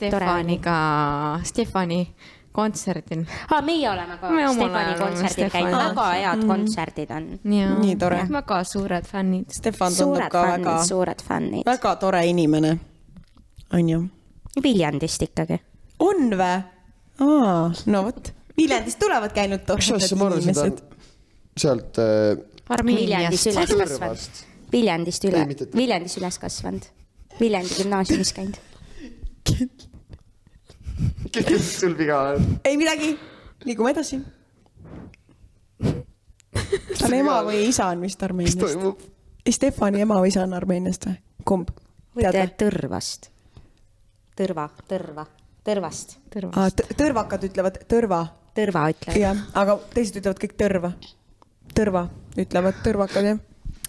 Stefani kontserdil. Meie oleme ka Stefani kontserdil käinud, väga head kontserdid on. Nii tore. Väga suured fännid. Stefan tundub ka väga tore inimene. On ju? Viljandist ikkagi. On vä? No võt. Viljandist tulevad käinud toredad inimesed. Sealt... Viljandist üles kasvanud. Viljandi gümnaasiumis käinud. Kes sul viga on? Ei midagi. Liigume edasi. Tal ema või isa on vist Armeeniast. Stefani ema või isa on Armeeniast või? Kumb? Tõrvast. Tõrvast. Tõrvakad ütlevad tõrva. Tõrva ütlevad. Ja, aga teised ütlevad kõik tõrva. Tõrva ütlevad tõrvakad, jah.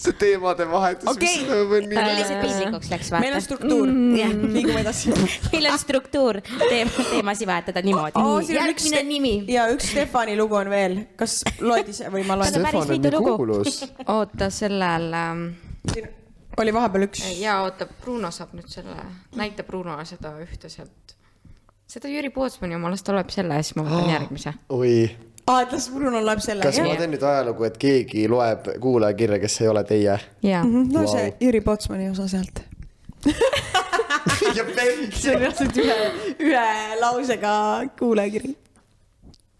See teemade vahetus. Okei. Millised piinlikuks läks vaata. Meil on struktuur. Liigume edasi. Meil on struktuur teemasi vahetada niimoodi. Järgmine nimi. Ja üks Stefani lugu on veel. Kas loed ise või ma loen? Stefan on nii kuulus. Oota, sellel... Oli vahepeal üks. Ja oota, Bruno saab nüüd selle, näita Bruno seda ühte sealt. Seda Jüri Pootsmani oma lasta loeb selle ja siis ma võtan järgmise. Oi. Et las Bruno loeb selle. Kas ma teen nüüd ajalugu, et keegi loeb kuulajakirja, kes ei ole teie? No see Jüri Pootsmani osa sealt. See on lihtsalt ühe lausega kuulajakiri.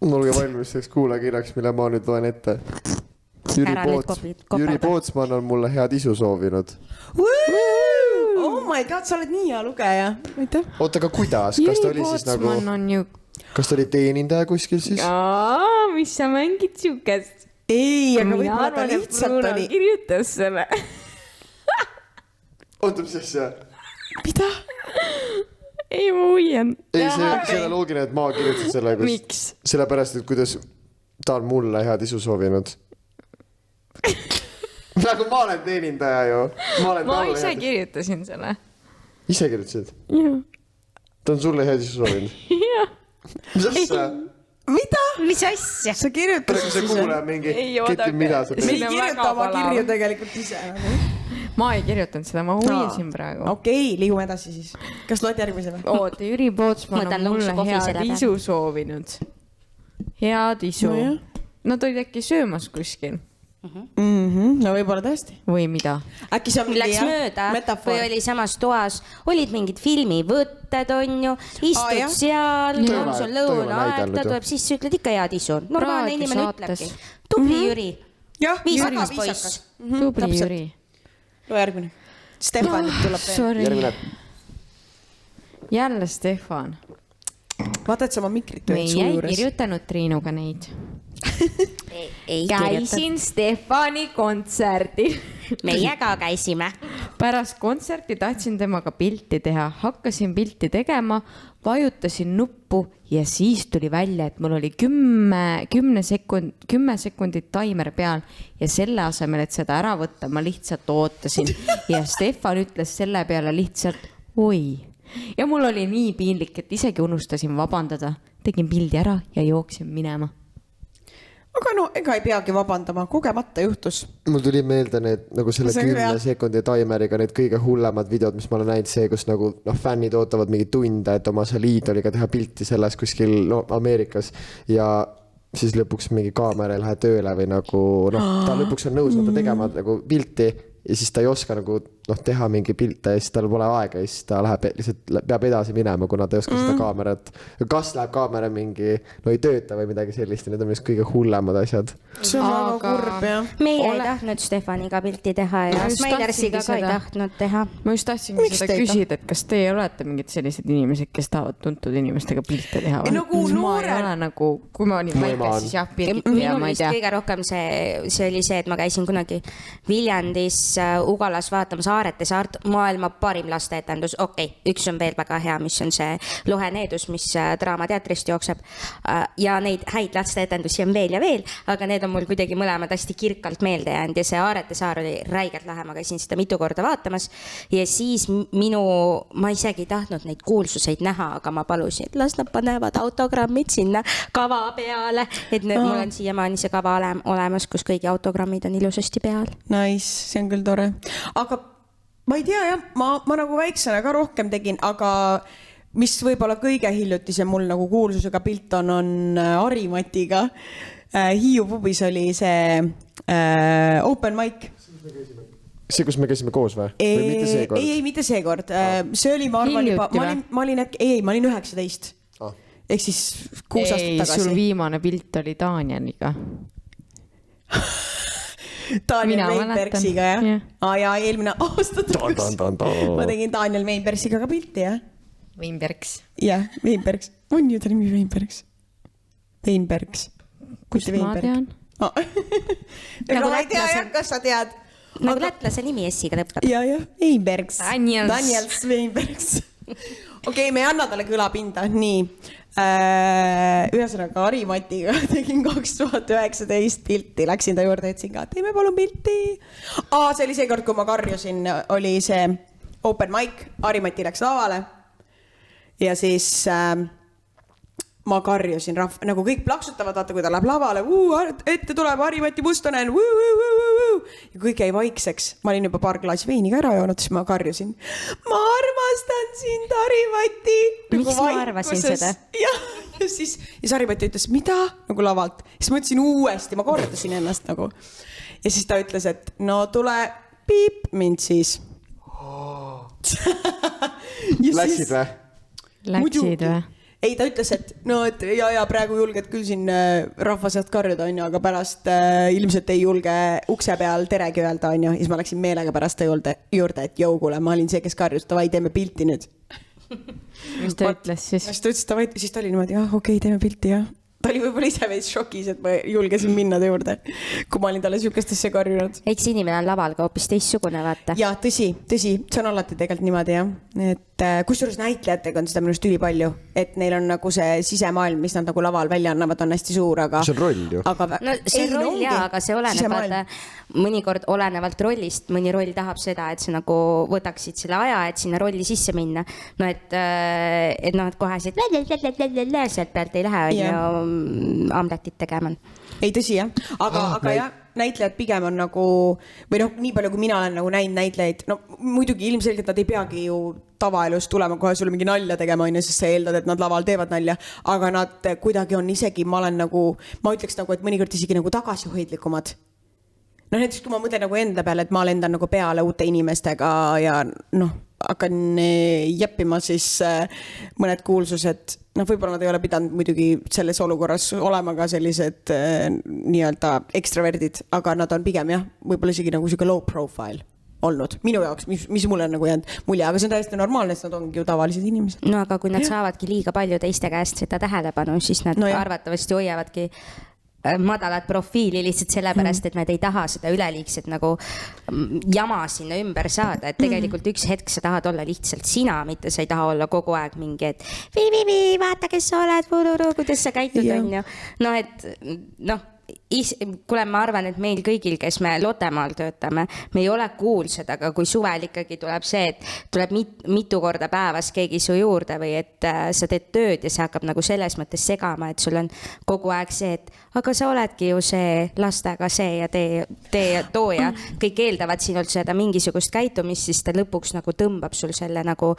Olge valmis selleks kuulajakirjaks, mille ma nüüd loen ette. Jüri Pootsman on mulle head isu soovinud. Oh my god, sa oled nii hea lugeja. Oota, aga kuidas? Kas ta oli siis nagu... Kas ta oli teenindaja kuskil siis? Jaa, mis sa mängid siukest. ei, aga mina võib-olla ta arvan, et lihtsalt Bruno oli. kirjutas selle. oota, mis asja? Mida? ei, ma hoian. ei, see on loogiline, et ma kirjutasin selle, Miks? sellepärast, et kuidas ta on mulle head isu soovinud. nagu ma olen teenindaja ju. ma ise kirjutasin selle. ise kirjutasid? jah. ta on sulle head isu soovinud? jah. mis asja? Mida? mis asja? sa kirjutasid see kuulaja mingi, Ei, Keti, mida sa me teed? ei Siin on kirjuta väga oma palav. kirju tegelikult ise nagu. ma ei kirjutanud seda, ma hoidsin praegu. Okei, liigume edasi siis. Kas loed järgmise või? oota, Jüri Pootsman Võtan on mulle lonksu kohvi head selle peale. isu soovinud. head isu. Nojah. Nad olid äkki söömas kuskil No võib-olla tõesti. või mida? Äkki see on mingi Läks mööda või oli samas toas, olid mingid filmivõtted, on ju, istud jah. seal, Tõeva- on sul Tõeva lõunaaeg, näidelnud ta ju. tuleb sisse, ütled ikka head isu. Normaalne inimene Raadiosaates. ütlebki. Tubli Jüri. jah, Viisakas väga poiss. viisakas. tubli Jüri. Loo järgmine. Stefanit tuleb veel. Sorry. järgmine. jälle Stefan. Vaata, et sa oma mikrit me tööd ei suu juures. kirjutanud Triinuga neid. ei kirjuta. käisin Stefani kontserdil. meie ka käisime. pärast kontserti tahtsin temaga pilti teha, hakkasin pilti tegema, vajutasin nuppu ja siis tuli välja, et mul oli 10 sekundit taimer peal ja selle asemel, et seda ära võtta, ma lihtsalt ootasin ja Stefan ütles selle peale lihtsalt oi. Ja mul oli nii piinlik, et isegi unustasin vabandada. Tegin pildi ära ja jooksin minema. Aga no, ega ei peagi vabandama, kogemata juhtus. mul tuli meelde need nagu selle See on küll 10 hea. sekundi taimeriga need kõige hullemad videod, mis ma olen näinud, see, kus nagu fännid ootavad mingi tunde, et oma seal iidoliga teha pilti selles kuskil Ameerikas ja siis lõpuks mingi kaamera ei lähe tööle või nagu ta lõpuks on nõus tegema nagu pilti ja siis ta ei oska nagu teha mingi pilte ja siis tal pole aega ja siis ta läheb lihtsalt peab edasi minema, kuna ta ei oska seda kaamerat. Kas läheb kaamera mingi, ei tööta või midagi sellist ja need on vist kõige hullemad asjad. See on väga Aga- kurb, jah. meie ei tahtnud Stefaniga pilti teha ja Ma just Smilersiga ka tahtsingi ei seda. tahtnud teha. Ma just tahtsingi Miks seda te ei küsida, et kas teie olete mingid sellised inimesed, kes tahavad tuntud inimestega pilte teha? Ei, nagu ma ei noorel- ole nagu, kui ma olin Mu väike, ema on. siis jah, pilti ja minul ma ei vist tea. kõige rohkem see oli see, et ma käisin kunagi Viljandis Ugalas vaatamas Aarete saart, maailma parim lasteetendus. Okei, üks on veel väga hea, mis on see Lohe Needus, mis Draamateatrist jookseb. Ja neid häid lasteetendusi on veel ja veel, aga need on mul kuidagi mõlemad hästi kirkalt meelde jäänud ja see Aarete saar oli räigelt lahe, ma käisin seda mitu korda vaatamas ja siis ma isegi ei tahtnud neid kuulsuseid näha, aga ma palusin, et las nad panevad autogrammid sinna kava peale, et mul on siiamaani see kava olemas, kus kõigi autogrammid on ilusasti peal. Nice, see on küll tore. Aga ma ei tea jah, ma nagu väiksena ka rohkem tegin, aga mis võib-olla kõige hiljutisem mul nagu kuulsusega pilt on Harimatiga. Hiiu pubis oli see open mic. See, kus me käisime koos või? Või mitte seekord? Ei, mitte seekord. See oli, ma arvan, juba, ma olin 19. Ehk siis 6 aastat ei, tagasi. sul viimane pilt oli Danieliga. Daniel Mina Weinbergsiga, jah? mäletan, Ja eelmine aasta tagasi. Ma tegin Daniel Weinbergsiga ka pilti, jah? Weinbergs. Jah, Weinbergs. On ju ta nimi Weinbergs? Weinbergs. Kust ma tean? Ega ma ei tea, jah, kas sa tead. Nagu lätlase nimi S-iga lõpeb. Ja, Weinbergs. Daniels. Daniels Weinbergs. Okei, me ei anna talle kõlapinda. Nii. Ühesõnaga Harimatiga tegin 2019 pilti. Läksin ta juurde, ütlesin ka, teeme palun pilti. See oli see kord, kui ma karjusin, oli see open mic. Harimati läks lavale. Ja siis ma karjusin nagu kõik plaksutavad, vaata, kui ta läheb lavale, ette tuleb Harimati Mustonen, ja kõik jäi vaikseks. Ma olin juba paar klaasi veini ka ära joonud, siis ma karjusin. Ma armastan sind, Harimati. Miks ma arvasin seda? Ja siis Harimati ütles, mida? Nagu lavalt. Siis ma ütlesin uuesti, ma kordasin ennast nagu. Ja siis ta ütles, et no tule piip mind siis. Läksid või? Läksid või? Ei, ta ütles, et no, et ja praegu julged küll siin rahva sealt karjuda, on ju, aga pärast ilmselt ei julge ukse peal teregi öelda, on ju. Siis ma läksin meelega pärast ta juurde, et jõu, kuule, ma olin see, kes karjus, davai, teeme pilti nüüd. Mis ta ütles siis? Siis ta ütles, davai, siis ta oli niimoodi, okei, teeme pilti, jah. ta oli võib-olla ise veits šokis, et ma julgesin minna ta juurde, kui ma olin talle sihukestesse karjunud. Eks inimene on laval ka hoopis teistsugune, vaata. Ja tõsi, see on alati tegelikult niimoodi, jah. Et kusjuures näitlejatega on seda minust üli palju, et neil on nagu see sisemaailm, mis nad nagu laval välja annavad, on hästi suur, aga... See on roll ju. No see on roll jaa, aga see oleneb, vaata, mõnikord olenevalt rollist, mõni roll tahab seda, et sa nagu võtaksid selle aja, et sinna rolli sisse minna. No et kohe sealt pealt ei lähe, on ju amletit tegema. Ei, tõsi, jah. Aga jah, näitlejad pigem on nagu, või noh, nii palju kui mina olen nagu näinud näitlejaid, no muidugi ilmselgelt nad ei peagi ju tavaelus tulema kohe sulle mingi nalja tegema, sest sa eeldad, et nad laval teevad nalja, aga nad kuidagi on isegi, ma ütleks nagu, et mõnikord isegi nagu tagasihoidlikumad. No näiteks, kui ma mõtlen nagu enda peale, et ma lendan nagu peale uute inimestega ja hakkan jäppima, siis mõned kuulsused, võib-olla nad ei ole pidanud muidugi selles olukorras olema ka sellised nii-öelda ekstraverdid, aga nad on pigem jah, võib-olla isegi nagu siuke low profile olnud minu jaoks, mis mulle on nagu jäänud mulje, aga see on täiesti normaalne, sest nad ongi ju tavalised inimesed. No aga kui nad saavadki liiga palju teiste käest seda tähelepanu, siis nad arvatavasti hoiavadki madalat profiili lihtsalt sellepärast, et nad ei taha seda üleliigset nagu jama sinna ümber saada, et tegelikult üks hetk sa tahad olla lihtsalt sina, mitte sa ei taha olla kogu aeg mingi, et vaata, kes sa oled, kuidas sa käitud, on ju. Kuule, ma arvan, et meil kõigil, kes me Lottemaal töötame, me ei ole kuulsad, aga kui suvel ikkagi tuleb see, et tuleb mitu korda päevas keegi su juurde või et sa teed tööd ja see hakkab nagu selles mõttes segama, et sul on kogu aeg see, et aga sa oledki ju see lastega see ja tee ja too ja kõik eeldavad sinult seda mingisugust käitumist, siis ta lõpuks nagu tõmbab sul selle nagu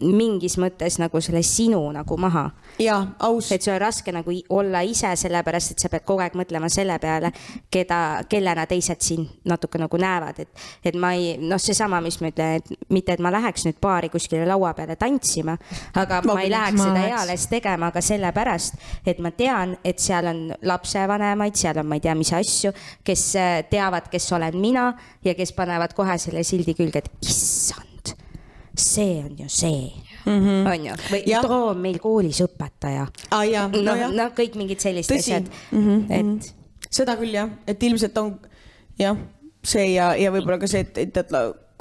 mingis mõttes nagu selle sinu nagu maha. Jaa, aus. Et sul on raske nagu olla ise sellepärast, et sa pead kogu aeg mõtlema selle peale, kellena teised siin natuke nagu näevad. Et ma ei, seesama, mis ma ütlen, et mitte, et ma läheks nüüd baari kuskile laua peale tantsima, aga ma ei läheks seda eales tegema, aga sellepärast, et ma tean, et seal on lapsevanemaid, seal on ma ei tea, mis asju, kes teavad, kes olen mina ja kes panevad kohe selle sildi külge, et issand. See on ju see, on ju, või too meil koolis õpetaja. Kõik mingid sellised asjad. Seda küll jah, et ilmselt on jah, see ja võib-olla ka see, et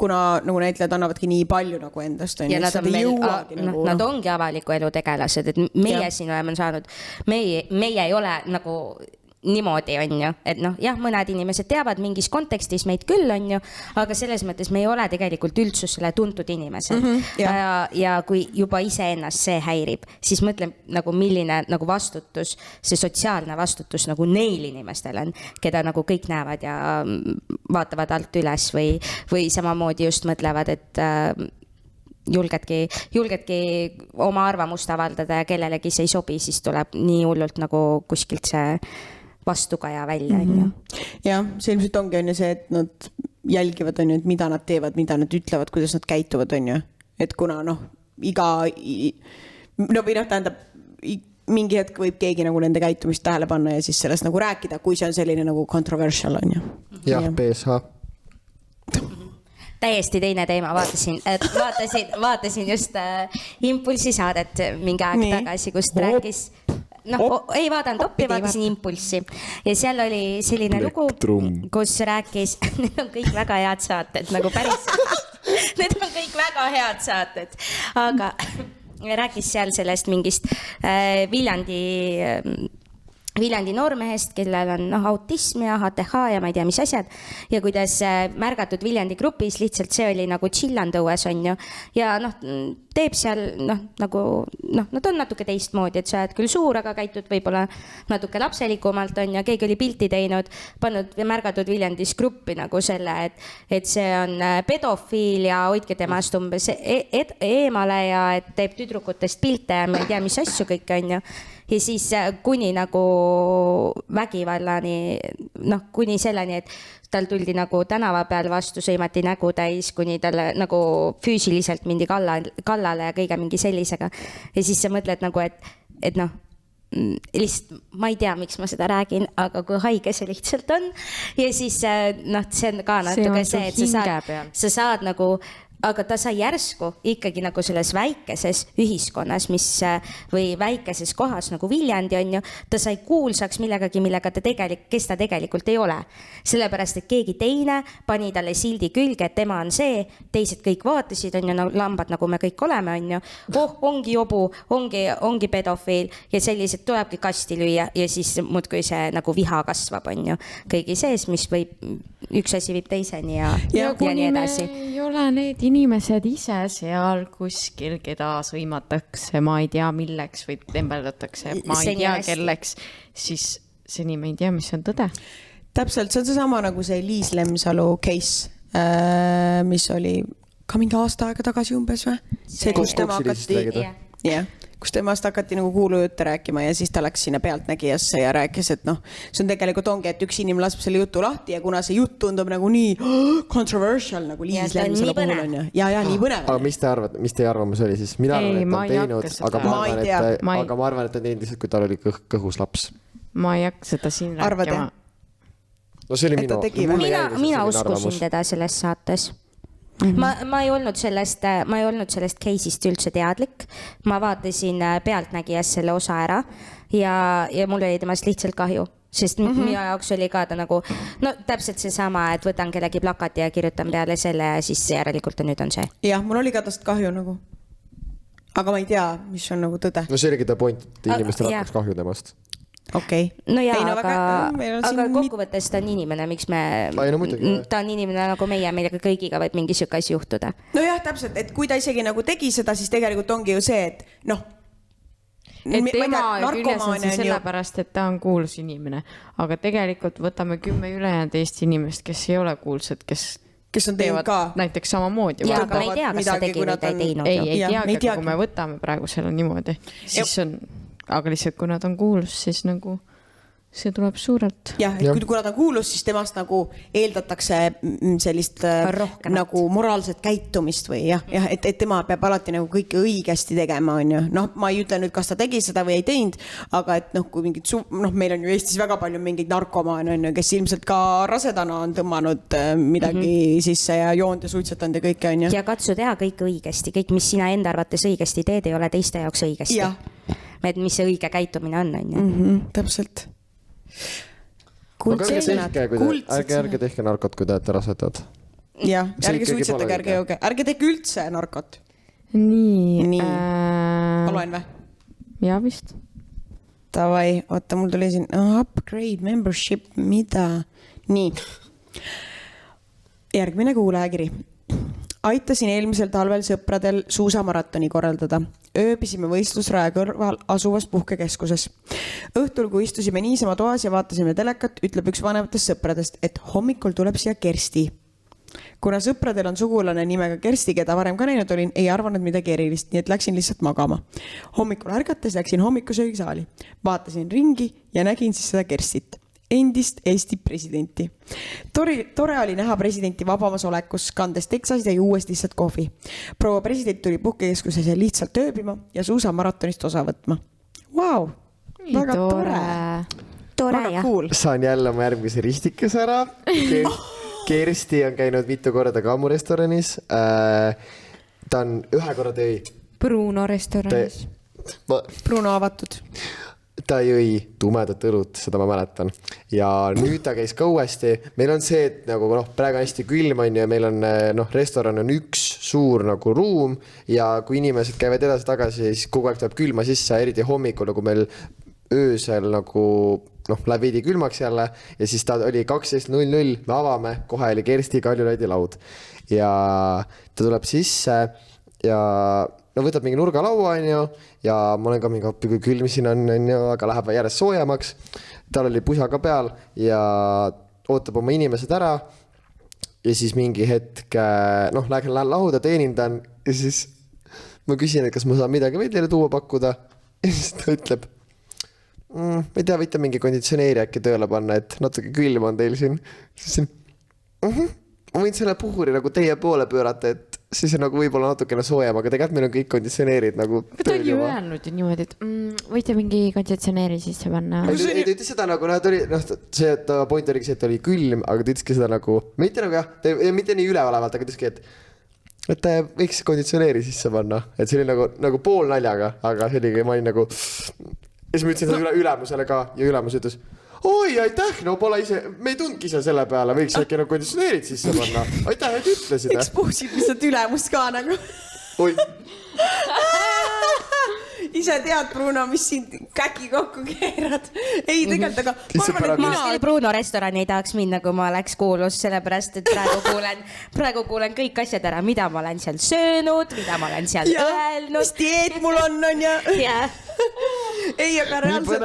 kuna nagu näitlejad annavadki nii palju nagu endast, ja nad ongi avaliku elu tegelased, et meie siin oleme saanud, meie ei ole nagu niimoodi, on ju, et jah, mõned inimesed teavad mingis kontekstis meid küll, on ju, aga selles mõttes me ei ole tegelikult üldsusele tuntud inimesed. Ja kui juba iseennast see häirib, siis mõtlen nagu milline nagu vastutus, see sotsiaalne vastutus nagu neil inimestel on, keda nagu kõik näevad ja vaatavad alt üles või samamoodi just mõtlevad, et julgedki oma arvamust avaldada ja kellelegi see ei sobi, siis tuleb nii hullult nagu kuskilt see vastukaja välja, on ju. Jah, see ilmselt ongi on ju see, et nad jälgivad, on ju, et mida nad teevad, mida nad ütlevad, kuidas nad käituvad, on ju. Et kuna tähendab, mingi hetk võib keegi nagu nende käitumist tähele panna ja siis sellest nagu rääkida, kui see on selline nagu controversial, on ju. Jah, PSH. Täiesti teine teema, vaatasin just Impulsi saadet mingi aeg tagasi, kust rääkis ei vaadanud oppi, vaatasin Impulsi ja seal oli selline lugu, kus rääkis, need on kõik väga head saated, nagu päris need on kõik väga head saated, aga rääkis seal sellest mingist Viljandi noormehest, kellel on autism ja HTH ja ma ei tea, mis asjad ja kuidas märgatud Viljandi grupis lihtsalt see oli nagu chillandõues, on ju, ja teeb seal nad on natuke teistmoodi, et sa oled küll suur, aga käitud võib-olla natuke lapselikumalt, on ju, keegi oli pilti teinud, pannud märgatud Viljandis gruppi nagu selle, et see on pedofiil ja hoidke temast umbes eemale ja et teeb tüdrukutest pilte ja ma ei tea, mis asju kõik, on ju. Ja siis kuni nagu vägivallani, kuni selleni, et tal tuldi nagu tänava peal vastu, sõimati nägu täis, kuni talle nagu füüsiliselt mindi kallale ja kõige mingi sellisega. Ja siis sa mõtled nagu, et lihtsalt ma ei tea, miks ma seda räägin, aga kui haige see lihtsalt on. Ja siis see on ka natuke see, et sa saad nagu aga ta sai järsku ikkagi nagu selles väikeses ühiskonnas, või väikeses kohas nagu Viljandi on ju, ta sai kuulsaks millegagi, millega kes ta tegelikult ei ole. Sellepärast, et keegi teine pani talle sildi külge, et tema on see, teised kõik vaatasid, on ju, lambad, nagu me kõik oleme, on ju, ongi jobu, ongi pedofiil ja sellised tulebki kasti lüüa ja siis muudkui see nagu viha kasvab, on ju, kõigi sees, mis võib, üks asi viib teiseni ja nii edasi. Ei ole need inimesed ise seal kuskil, keda sõimatakse, ma ei tea milleks või tembeldatakse, ma ei tea kelleks, siis seni me ei tea, mis on tõde. Täpselt, see on seesama nagu see Liis Lemsalu case, mis oli ka mingi aasta aega tagasi umbes või? See, kus tema hakati nagu kuulujutte rääkima ja siis ta läks sinna Pealtnägijasse ja rääkis, et see on tegelikult ongi, et üks inimene laseb selle jutu lahti ja kuna see jutt tundub nagu nii controversial nagu Liis Lemsalu puhul on ju. Ja nii põnev. Aga mis teie arvamus oli siis? Mina arvan, et ta on teinud, aga ma arvan, et ta on teinud lihtsalt, kui tal oli kõhus laps. Ma ei hakka seda siin rääkima. No see oli mina uskusin teda selles saates. Ma ei olnud sellest case'ist üldse teadlik. Ma vaatasin Pealtnägijas selle osa ära ja mul oli temast lihtsalt kahju. Sest minu jaoks oli ka ta nagu, täpselt seesama, et võtan kellegi plakati ja kirjutan peale selle ja siis järelikult nüüd on see. Jah, mul oli ka tast kahju nagu. Aga ma ei tea, mis on nagu tõde. No see oligi ta point, et inimestel hakkaks kahju temast. Okay. No jaa, aga kokkuvõttes ta on inimene, miks ta on inimene nagu meile kõigiga võib mingi siuke asi juhtuda. No jah, täpselt, et kui ta isegi nagu tegi seda, siis tegelikult ongi ju see, et et tema küljes on see sellepärast, et ta on kuulus inimene, aga tegelikult võtame 10 ülejäänud Eesti inimest, kes ei ole kuulsad, kes on teinud ka näiteks samamoodi. Ja, aga me ei tea, kas ta tegi või ta ei teinud. Ei teagi, aga kui me võtame praegu selle niimoodi, siis on... Aga lihtsalt, kui nad on kuulus, siis nagu see tuleb suurelt. Jah, et kui nad on kuulus, siis temast nagu eeldatakse sellist nagu moraalset käitumist või et tema peab alati nagu kõike õigesti tegema, on ju. Ma ei ütle nüüd, kas ta tegi seda või ei teinud, aga et kui mingid, meil on ju Eestis väga palju mingeid narkomaane, on ju, kes ilmselt ka rasedana on tõmmanud midagi sisse ja joond ja suitsetanud ja kõike, on ju. Ja katsu teha kõik õigesti, kõik, mis sina enda arvates õigesti teed, ei ole teiste jaoks õigesti. Et mis see õige käitumine on ju. Täpselt. Ärge tehke narkot, kui te olete rasedad. Jah, ärge suitsetage, ärge tehke üldse narkot. Nii. Loen või? Ja vist. Tavai, oota, mul tuli siin upgrade membership, mida? Nii. Järgmine kuulajakiri. Aitasin eelmisel talvel sõpradel suusamaratoni korraldada. Ööbisime võistlusraja kõrval asuvas puhkekeskuses. Õhtul, kui istusime niisama toas ja vaatasime telekat, ütleb üks vanematest sõpradest, et hommikul tuleb siia Kersti. Kuna sõpradel on sugulane nimega Kersti, keda varem ka näinud olin, ei arvanud midagi erilist, nii et läksin lihtsalt magama. Hommikul ärgates läksin hommikusöögisaali. Vaatasin ringi ja nägin siis seda Kerstit. Endist Eesti presidenti. Tore oli näha presidenti vabamas olekus, kandes teksas ja juues lihtsalt kohvi. Proua president tuli puhkekeskuses ja lihtsalt ööbima ja suusamaratonist osa võtma. Vau, väga tore. Väga cool. Saan jälle oma järgmise ristikes ära. Kersti on käinud mitu korda Kammu restoranis. Ta on ühe korra tõi. Bruno restoranis. Bruno avatud. Ta jõi tumedat õlut, seda ma mäletan. Ja nüüd ta käis ka uuesti. Meil on see, et nagu praegu on hästi külm on ja meil on restoran on üks suur nagu ruum ja kui inimesed käivad edasi tagasi, siis kogu aeg tuleb külma sisse, eriti hommikul, nagu meil öösel nagu läheb veidi külmaks jälle ja siis ta oli 12.00, me avame, kohe oli Kersti Kaljulaidi laud ja ta tuleb sisse ja võtab mingi nurgalaua on ju ja ma olen ka mingi appi, kui külm siin on ju, aga läheb järjest soojemaks. Tal oli pusa ka peal ja ootab oma inimesed ära ja siis mingi hetk lähen lauda, teenindan ja siis ma küsin, et kas ma saan midagi veel teile tuua pakkuda ja siis ta ütleb, ma ei tea, võite mingi konditsioneeri äkki tööle panna, et natuke külm on teil siin. Siis ma võin selle puhuri nagu teie poole pöörata, et siis on nagu võib-olla natukene soojem, aga tegelikult meil on kõik konditsioneerid nagu ta oli öelnud ju niimoodi, et võite mingi konditsioneeri sisse panna. Ta ütles seda nagu, see point oligi see, et oli külm, aga ta ütleski seda nagu, mitte nagu jah, mitte nii üleolevalt, aga ta ütleski, et võiks konditsioneeri sisse panna, et see oli nagu pool naljaga, aga see oligi, ma olin nagu ja siis ma ütlesin seda ülemusele ka ja ülemus ütles oi, aitäh, no pole ise, me ei tundki ise selle peale, võiks äkki nagu konditsioneerid sisse panna. Aitäh, et ütlesid. Ekspuusid lihtsalt ülemust ka nagu. Oi. Ise tead, Bruno, mis sind käki kokku keerad. Ei, tegelikult, aga ma arvan, et Ma Bruno restorani ei tahaks minna, kui ma oleks kuulus, sellepärast, et praegu kuulen kõik asjad ära, mida ma olen seal söönud, mida ma olen seal öelnud. Mis dieet mul on ja... Ei, aga reaalselt...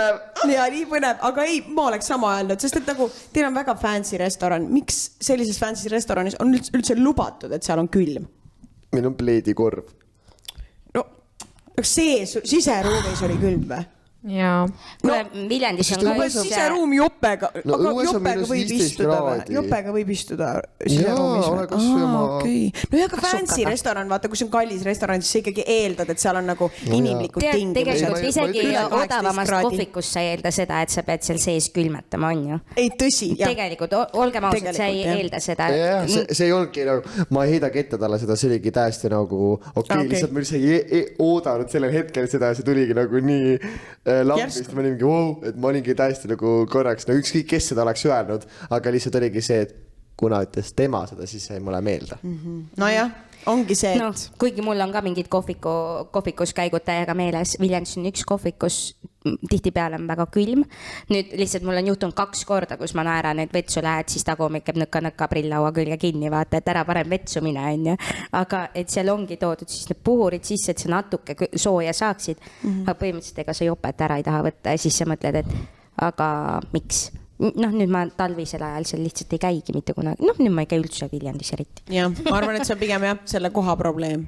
Nii põnev. Aga ei, ma oleks sama öelnud, sest et nagu teil on väga fancy restoran. Miks sellises fancy restoranis on üldse lubatud, et seal on külm? Meil on pleedikorv. No, siseruumis oli külm või? Jaa. Viljandis on ka siseruum jopega, aga jopega võib istuda või? Jopega võib istuda siseruumis või? No ja ka fancy restoran, vaata, kus on kallis restoran, siis sa ikkagi eeldad, et seal on nagu inimlikud tingimused. Tegelikult isegi odavamast kohvikust sa ei eelda seda, et sa pead seal sees külmetama, on ju? Ei, tõsi, jah. Tegelikult, olgem ausad, sa ei eelda seda. See ei olnudki nagu, ma ei heida kette talle seda, see oligi täiesti nagu lihtsalt ma üldse ei oodanud sellel hetkel seda ja see tuligi nagu nii lambist, ma olingi, et ma olingi täiesti nagu korraks, no ükskõik kes seda oleks öelnud, aga lihtsalt oligi see, et kuna ütles tema seda, siis jäi mulle meelde. Nojah, ongi see, et... Kuigi mul on ka mingid kohvikus käigud täiega meeles. Viljandis on üks kohvikus, tihtipeale on väga külm. Nüüd lihtsalt mul on juhtunud 2 korda, kus ma naeran, et vetsu lähed, siis tagumik jääb nõka prillaua külge kinni, vaata, et ära parem vetsu mine, on ju. Aga et seal ongi toodud siis need puhurid sisse, et sa natuke sooja saaksid. Aga põhimõtteliselt ega sa jopet ära ei taha võtta ja siis sa mõtled, et aga miks? Noh, nüüd ma talvisel ajal seal lihtsalt ei käigi mitte kunagi. Noh, nüüd ma ei käi üldse Viljandis eriti. Jah, ma arvan, et see on pigem selle koha probleem.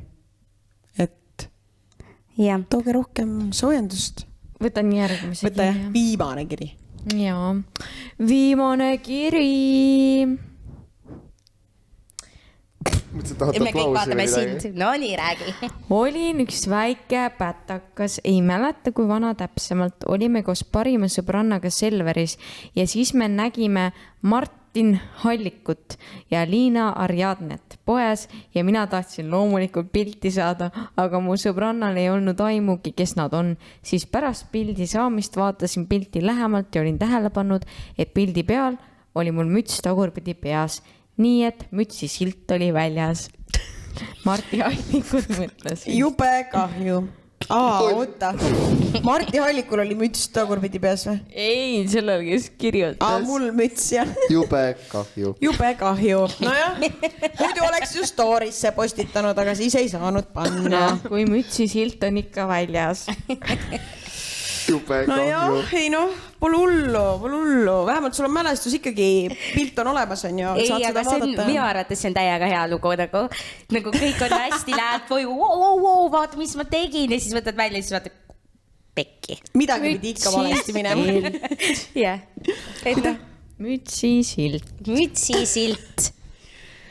Et tooge rohkem soojendust. Võtan järgmise Võta jah, viimane kiri. Jaa, viimane kiri. Me kõik vaatame sind. No nii, räägi. Olin üks väike pätakas, ei mäleta kui vana täpsemalt. Olime koos parima sõbrannaga Selveris ja siis me nägime Martin Hallikut ja Liina Ariadnet poes ja mina tahtsin loomulikult pilti saada, aga mu sõbrannal ei olnud aimugi, kes nad on. Siis pärast pildi saamist vaatasin pilti lähemalt ja olin tähele pannud, et pildi peal oli mul müts tagurpidi peas. Nii, et mütsi silt oli väljas. Marti Hallikut mõtles. Jube kahju. Oota. Marti Hallikul oli müts tagurpidi peas või? Ei, sellel, kes kirjutas. Mul müts, jah. Jube kahju. Jube kahju. Nojah, muidu oleks ju story'sse postitanud, aga siis ei saanud panna. Kui mütsi silt on ikka väljas. Jube kahju. Nojah, ei noh, pole hullu. Vähemalt sul on mälestus ikkagi, pilt on olemas, on ju. Ei, aga see on, minu arvates see on täiega hea lugu, nagu kõik on hästi, lähed koju, vaata, mis ma tegin ja siis võtad välja ja siis vaatad pekki. Midagi pidi ikka valesti minema. Jah. Mütsi silt.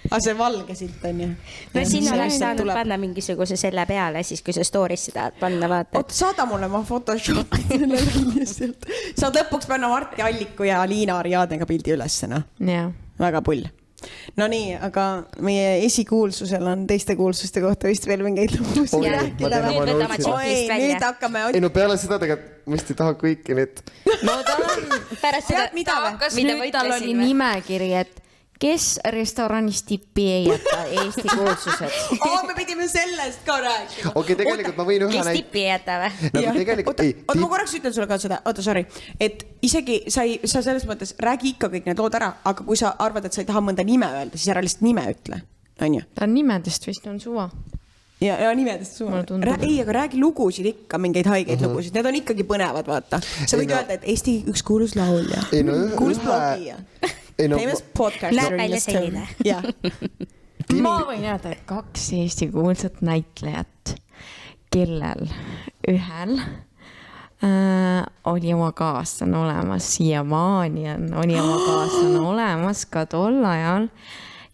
Aga see valge silt on ju. No siin oleks saanud panna mingisuguse selle peale, siis kui sa story'sse tahad panna, vaata. Oota, saada mulle ma Photoshopin sealt. Saad lõpuks panna Marti Alliku ja Liina Ariadnega pildi ülesse, noh. Väga pull. No nii, aga meie esikuulsusel on teiste kuulsuste kohta vist veel mingeid lugusid rääkida. Nüüd võtame tšekist välja. Nüüd hakkame... Ei no peale seda tegelikult, ma vist ei taha kõiki need. No ta on pärast seda, mida tal oli nimekiri, et kes restoranis tippi ei jäta Eesti kuulsused? Me pidime sellest ka rääkima. Okei, tegelikult ma võin ühe kes tippi ei jäta või? Nagu tegelikult ei. Oota, ma korraks ütlen sulle ka seda, sorry, et isegi sa selles mõttes räägi ikka kõik need lood ära, aga kui sa arvad, et sa ei taha mõnda nime öelda, siis ära lihtsalt nime ütle, on ju? Ta nimedest vist on suva. Ja nimedest suva. Ei, aga räägi lugusid ikka, mingeid haigeid lugusid. Need on ikkagi põnevad, vaata. Sa võid öelda, et Eesti üks kuulus laulja. Kuulus blogija. Famous podcaster. Näeb välja selline. Ma võin öelda, et 2 Eesti kuulsat näitlejat, kellel ühel oli oma kaaslane olemas, siiamaani oli oma kaaslane olemas ka tol ajal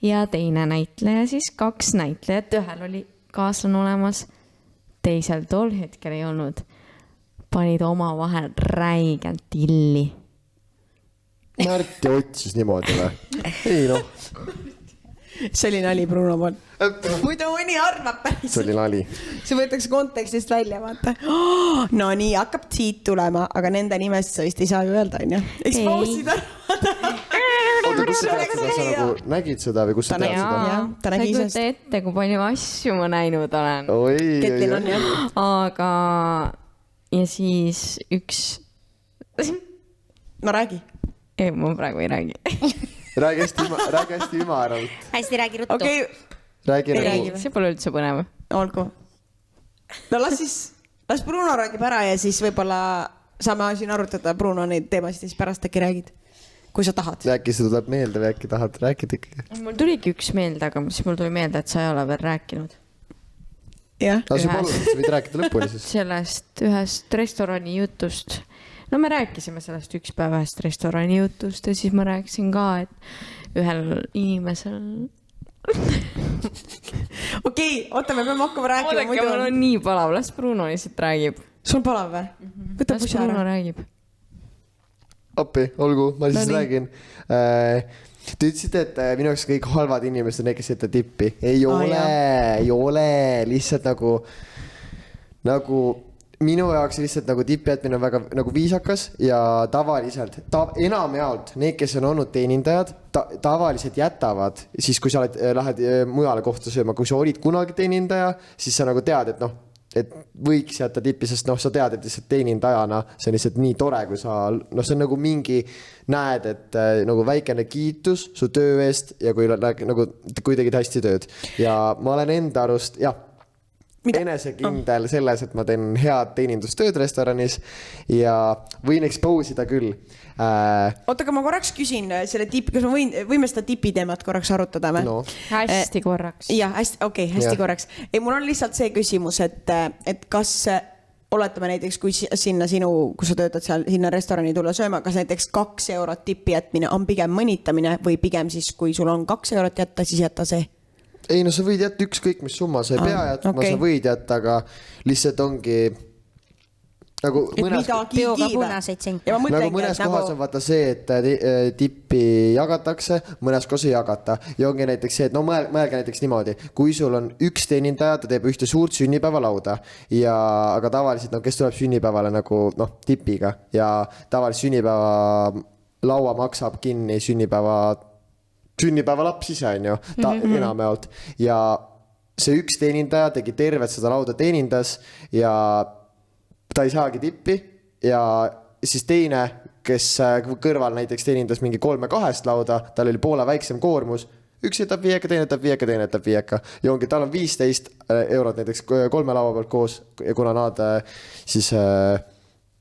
ja teine näitleja, siis 2 näitlejat, ühel oli kaaslane olemas, teisel tol hetkel ei olnud, panid oma vahel räigelt illi. Märti otsis niimoodi või? Ei noh. see oli nali Bruno poolt . muidu mõni arvab päris . see oli nali . see võetakse kontekstist välja , vaata oh, . no nii hakkab siit tulema , aga nende nimest sa vist ei saa ju öelda , onju . Expose'id oota , kus sa tead seda , sa nagu nägid seda või kus sa tead seda ? Jah, ta sa nägi ei isest. kujuta ette , kui palju asju ma näinud olen . oi , Ketil on oi , jah . aga , ja siis üks , no räägi . ei , ma praegu ei räägi . räägi hästi ümaralt . hästi , räägi ruttu okei , räägi Ei nagu räägi. , see pole üldse põnev . olgu . no las Bruno räägib ära ja siis võib-olla saame siin arutada Bruno neid teemasid ja siis pärast äkki räägid , kui sa tahad . äkki see tuleb meelde või äkki tahad rääkida ikkagi ? mul tuligi üks meelde , aga siis mul tuli meelde , et sa ei ole veel rääkinud jah , aga sa Ühest. palun , sa võid rääkida lõpuni siis . sellest ühest restorani jutust . no me rääkisime sellest üks päev ühest restorani jutust ja siis ma rääkisin ka , et ühel inimesel . okei , oota , me peame hakkama rääkima , oodake , mul muidu on nii palav , las Bruno lihtsalt räägib . sul on palav või ? võta las pusa Bruno ära . räägib . appi , olgu , ma siis No nii. räägin . Te ütlesite , et minu jaoks kõik halvad inimesed on need , kes ei jäta tippi . ei ole , lihtsalt nagu minu jaoks lihtsalt nagu tippi jätmine on väga nagu viisakas ja tavaliselt enamjaolt need , kes on olnud teenindajad , tavaliselt jätavad siis , kui sa lähed mujale kohta sööma , kui sa olid kunagi teenindaja , siis sa nagu tead , et noh , et võiks jätta tippi , sest noh , sa tead , et lihtsalt teenindajana see on lihtsalt nii tore , kui sa , noh , see on nagu mingi , näed , et nagu väikene kiitus su töö eest ja kui nagu , kui tegid hästi tööd ja ma olen enda arust , jah , enesekindel selles , et ma teen head teenindustööd restoranis ja võin expose ida küll . oota , aga ma korraks küsin selle tipi , kas ma võime seda tipi teemat korraks arutada või ? no hästi korraks . jah , hästi , okei , hästi Jah. korraks . ei , mul on lihtsalt see küsimus , et kas oletame näiteks , kui sinna sinu , kui sa töötad seal , sinna restorani tulla sööma , kas näiteks 2 eurot tippi jätmine on pigem mõnitamine või pigem siis , kui sul on 2 eurot jätta , siis jäta see ? ei no sa võid jätta ükskõik mis summa , sa ei pea jätma , okei. sa võid jätta , aga lihtsalt ongi nagu et mõnes midagi Peoga kiive. punaseid sente. ja ma nagu mõtlengi , mõnes et kohas on vaata see , et tippi jagatakse , mõnes kohas ei jagata ja ongi näiteks see , et no mõelge näiteks niimoodi , kui sul on üks teenindaja , ta teeb ühte suurt sünnipäevalauda ja aga tavaliselt no kes tuleb sünnipäevale nagu noh tipiga ja tavaliselt sünnipäevalaua maksab kinni sünnipäevalaps ise on ju , ta enamjaolt ja see üks teenindaja tegi tervet seda lauda teenindas ja ta ei saagi tippi ja siis teine , kes kõrval näiteks teenindas mingi 3-2 lauda , tal oli poole väiksem koormus , üks jätab 5, teine jätab 5, teine jätab 5 ja ongi , tal on 15 eurot näiteks 3 laua pealt koos ja kuna nad siis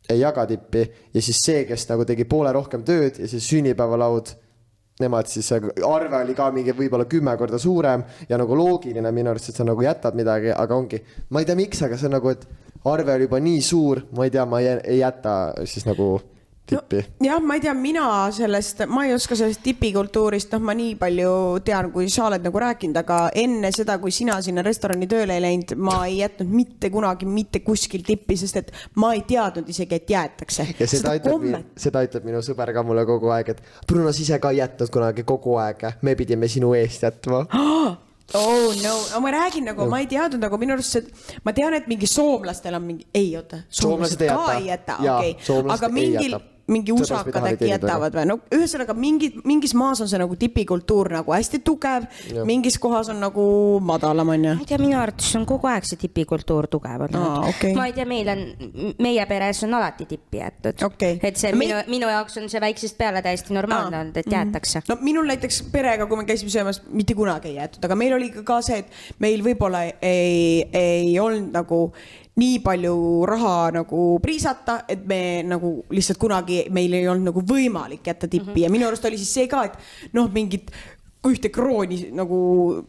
ei jaga tippi ja siis see , kes nagu tegi poole rohkem tööd ja siis sünnipäevalaud , nemad siis arve oli ka mingi võib-olla 10 korda suurem ja nagu loogiline minu arust , et sa nagu jätad midagi , aga ongi , ma ei tea , miks , aga see on nagu , et arve oli juba nii suur , ma ei tea , ma ei jäta siis nagu tippi . jah , ma ei tea , mina sellest , ma ei oska sellest tipikultuurist , noh , ma nii palju tean , kui sa oled nagu rääkinud , aga enne seda , kui sina sinna restorani tööle ei läinud , ma ei jätnud mitte kunagi mitte kuskil tippi , sest et ma ei teadnud isegi , et jäetakse . ja seda ütleb minu sõber ka mulle kogu aeg , et Bruno , sa ise ka ei jätnud kunagi kogu aeg , me pidime sinu eest jätma . oh no , ma räägin nagu , ma ei teadnud nagu minu arust see , ma tean , et mingi soomlastel on mingi , ei oota , soomlased ka ei jäta , Jaa, okei , soomlased aga ei mingil jäta. mingi Sellepärast usakad me äkki tahame jätavad või no ühesõnaga mingis maas on see nagu tipikultuur nagu hästi tugev , mingis kohas on nagu madalam onju . ma ei tea , minu arvates on kogu aeg see tipikultuur tugev olnud Aa, okei. ma ei tea , meie peres on alati tippi jäetud Okei. et see minu jaoks on see väiksest peale täiesti normaalne olnud , et jäetakse . no minul näiteks perega , kui me käisime söömas , mitte kunagi ei jäetud , aga meil oli ka see , et meil võib-olla ei olnud nagu nii palju raha nagu priisata , et me nagu lihtsalt kunagi meil ei olnud nagu võimalik jätta tippi ja minu arust oli siis see ka , et noh , mingit ühte krooni nagu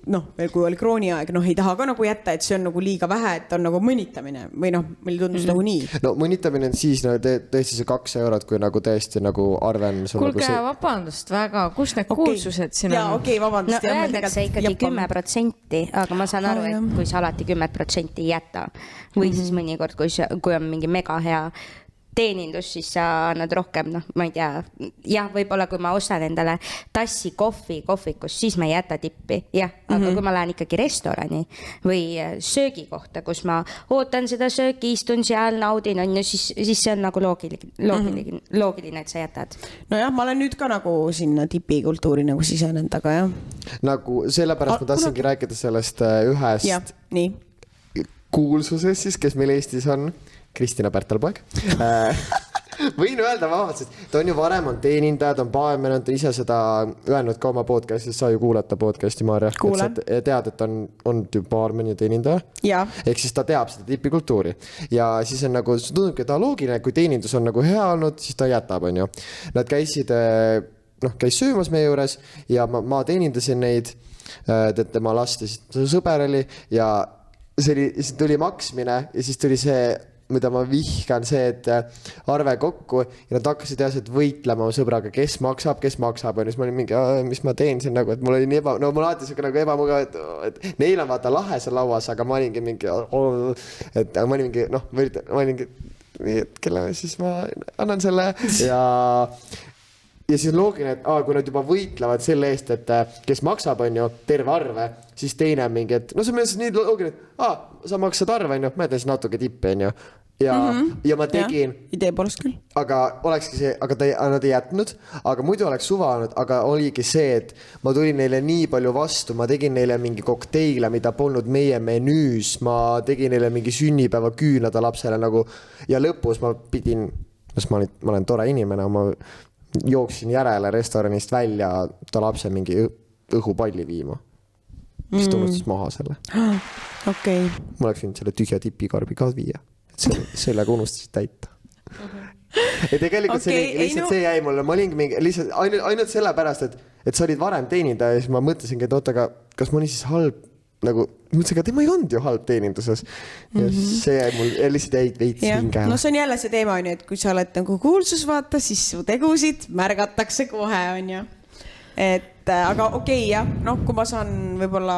noh , veel kui oli krooniaeg , noh ei taha ka nagu jätta , et see on nagu liiga vähe , et on nagu mõnitamine või noh , meil tundus nagu nii . no mõnitamine on siis no, tõesti see 2 eurot , kui nagu tõesti nagu arve on sul kuulge nagu , vabandust väga , kus need kuulsused siin jaa , on ? okei , no vabandust . öeldakse ikkagi 10%, aga ma saan aru , et kui sa alati 10% ei jäta või siis mõnikord , kui on mingi mega hea teenindus, siis sa annad rohkem, noh, ma ei tea, jah, võib-olla kui ma ostan endale tassi kohvikus, siis ma ei jäta tippi, jah, aga kui ma lähen ikkagi restorani või söögikohta, kus ma ootan seda sööki, istun seal, naudin, on ju, siis see on nagu loogiline, et sa jätad. Nojah, ma olen nüüd ka nagu sinna tipikultuuri nagu sisenenud, aga jah. Nagu sellepärast ma tahtsingi rääkida sellest ühest nii. kuulsusest siis, kes meil Eestis on. Kristina Pärtelpoeg. Võin öelda vabalt, sest ta on ju varem on teenindaja, ta on baarmen, ta ise seda öelnud ka oma podcastis, sa ju kuulata podcasti, Maarja. Kuulen. Et sa tead, et on ju baarmen ja teenindaja. Ja. Ehk siis ta teab seda tipikultuuri. Ja siis on nagu, tundubki ta loogiline, kui teenindus on nagu hea olnud, siis ta jätab, on ju. Nad käisid, käis söömas meie juures ja ma teenindasin neid, tema laste, siis sõber oli ja siis tuli maksmine ja siis tuli see, mida ma vihkan, see, et arve kokku ja nad hakkasid jäselt võitlema oma sõbraga, kes maksab, on. Siis ma olin mingi, mis ma teen siin nagu, et mul oli nii mul alati siuke nagu ebamugav, et neil on vaata lahe seal lauas, aga ma olingi mingi, et ma olin mingi, ma olingi, kelle siis ma annan selle ja siis on loogiline, et kui nad juba võitlevad selle eest, et kes maksab, on ju, terve arve, siis teine mingi, et no see on nii loogiline, et sa maksad arve, on ju, ma jätan siis natuke tippi, on ju. Ja ma tegin. Idee poolest küll. Aga olekski see, aga nad ei jätnud, aga muidu oleks suvanud, aga oligi see, et ma tulin neile nii palju vastu, ma tegin neile mingi kokteile, mida polnud meie menüüs, ma tegin neile mingi sünnipäeva küünada lapsele nagu ja lõpus ma pidin, ma olen tore inimene, ma jooksin järele restoranist välja ta lapse mingi õhupalli viima. Siis tunnustas maha selle. Okei. Ma oleks võinud selle tühja tipikarbi ka viia. Sellega unustasid täita. Ja tegelikult see jäi mulle, ma olingi mingi, lihtsalt ainult selle pärast, et sa olid varem teenindaja ja siis ma mõtlesingi, et oota, aga kas ma olin siis halb, nagu, mõtlesin, et tema ei olnud ju halb teeninduses. Ja see jäi mul lihtsalt jäi veits hinge. No see on jälle see teema, et kui sa oled nagu kuulsus vaata, siis su tegusid märgatakse kohe, on ju. Aga okei, jah, kui ma saan võib-olla...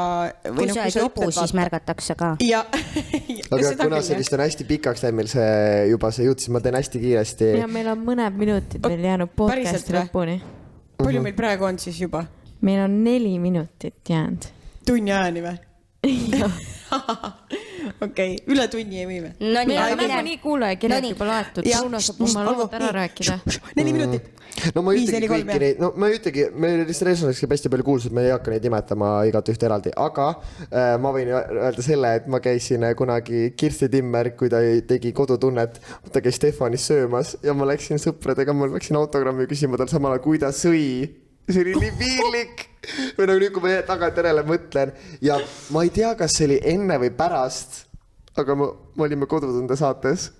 Kui sa oled jobu, siis märgatakse ka. Ja. Aga kuna see vist on hästi pikaks läinud meil see jutt, siis ma teen hästi kiiresti. Ja meil on mõned minutid veel jäänud podcast lõpuni. Palju meil praegu on siis juba? Meil on 4 minutit jäänud. Tunni ajani või? Okei, üle tunni ei või või? Meil on nagu nii kuulaja kirjad juba laetud. Bruno saab oma lood ära rääkida. 4 minutit. No ma ei ütlegi kõiki neid, ma ei ütlegi, meil lihtsalt reisonaks hästi palju kuulsud, me ei hakka neid nimetama igat üht eraldi, aga ma võin öelda selle, et ma käisin kunagi Kirsti Timmer, kui ta tegi kodutunnet, ta käis Stefanis söömas ja ma läksin sõpradega, ma läksin autogrammi küsima tal samal ajal, kui ta sõi. See oli nii piinlik. Või nagu nüüd, kui ma tagantjärele mõtlen ja ma ei tea, kas see oli enne või pärast, aga me olime kodutunde saates.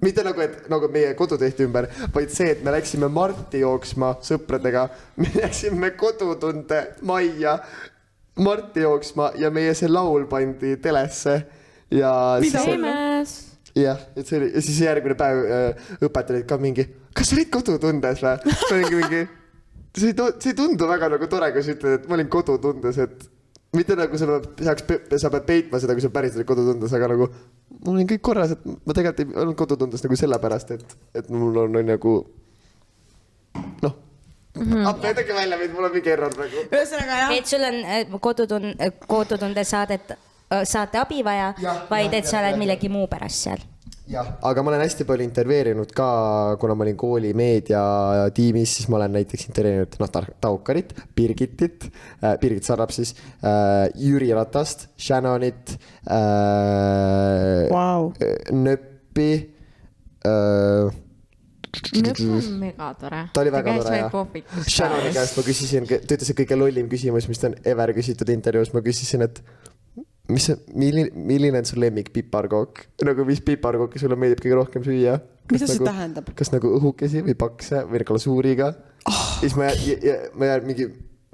Mitte nagu, et nagu meie kodu tehti ümber, vaid see, et me läksime Marti jooksma sõpradega, me läksime kodutunde majja Marti jooksma ja meie see laul pandi telesse ja jah, et see oli, ja siis järgmine päev õpetajad ka mingi, kas sa olid kodutundes või? See mingi, see ei tundu väga nagu tore, kui sa ütled, et ma olin kodutundes, et mitte nagu sa pead peitma seda, kui sa päris olid kodutundes, aga nagu mul on kõik korras, et ma tegelikult ei olnud kodutundes nagu sellepärast, et mul on nagu näidake välja, mul on mingi error nagu. Et sul on kodutunde saate abi vaja, vaid et sa oled millegi muu pärast seal. Jah, aga ma olen hästi palju interveerinud ka, kuna ma olin kooli meediatiimis, siis ma olen näiteks interveerinud Taukarit, Birgit Sarrab siis, Jüri Ratast, Shannonit, Nöppi. Nöpp on mega tore. Ta oli väga tore, jah. Shannoni käest ma küsisin, ta ütles, et kõige lollim küsimus, mis ta on ever küsitud intervjuus, ma küsisin, et milline on su lemmik piparkook? Nagu mis piparkooki sulle meeldib kõige rohkem süüa? Mida see tähendab? Kas nagu õhukesi või pakse või glasuuriga? Siis ma mingi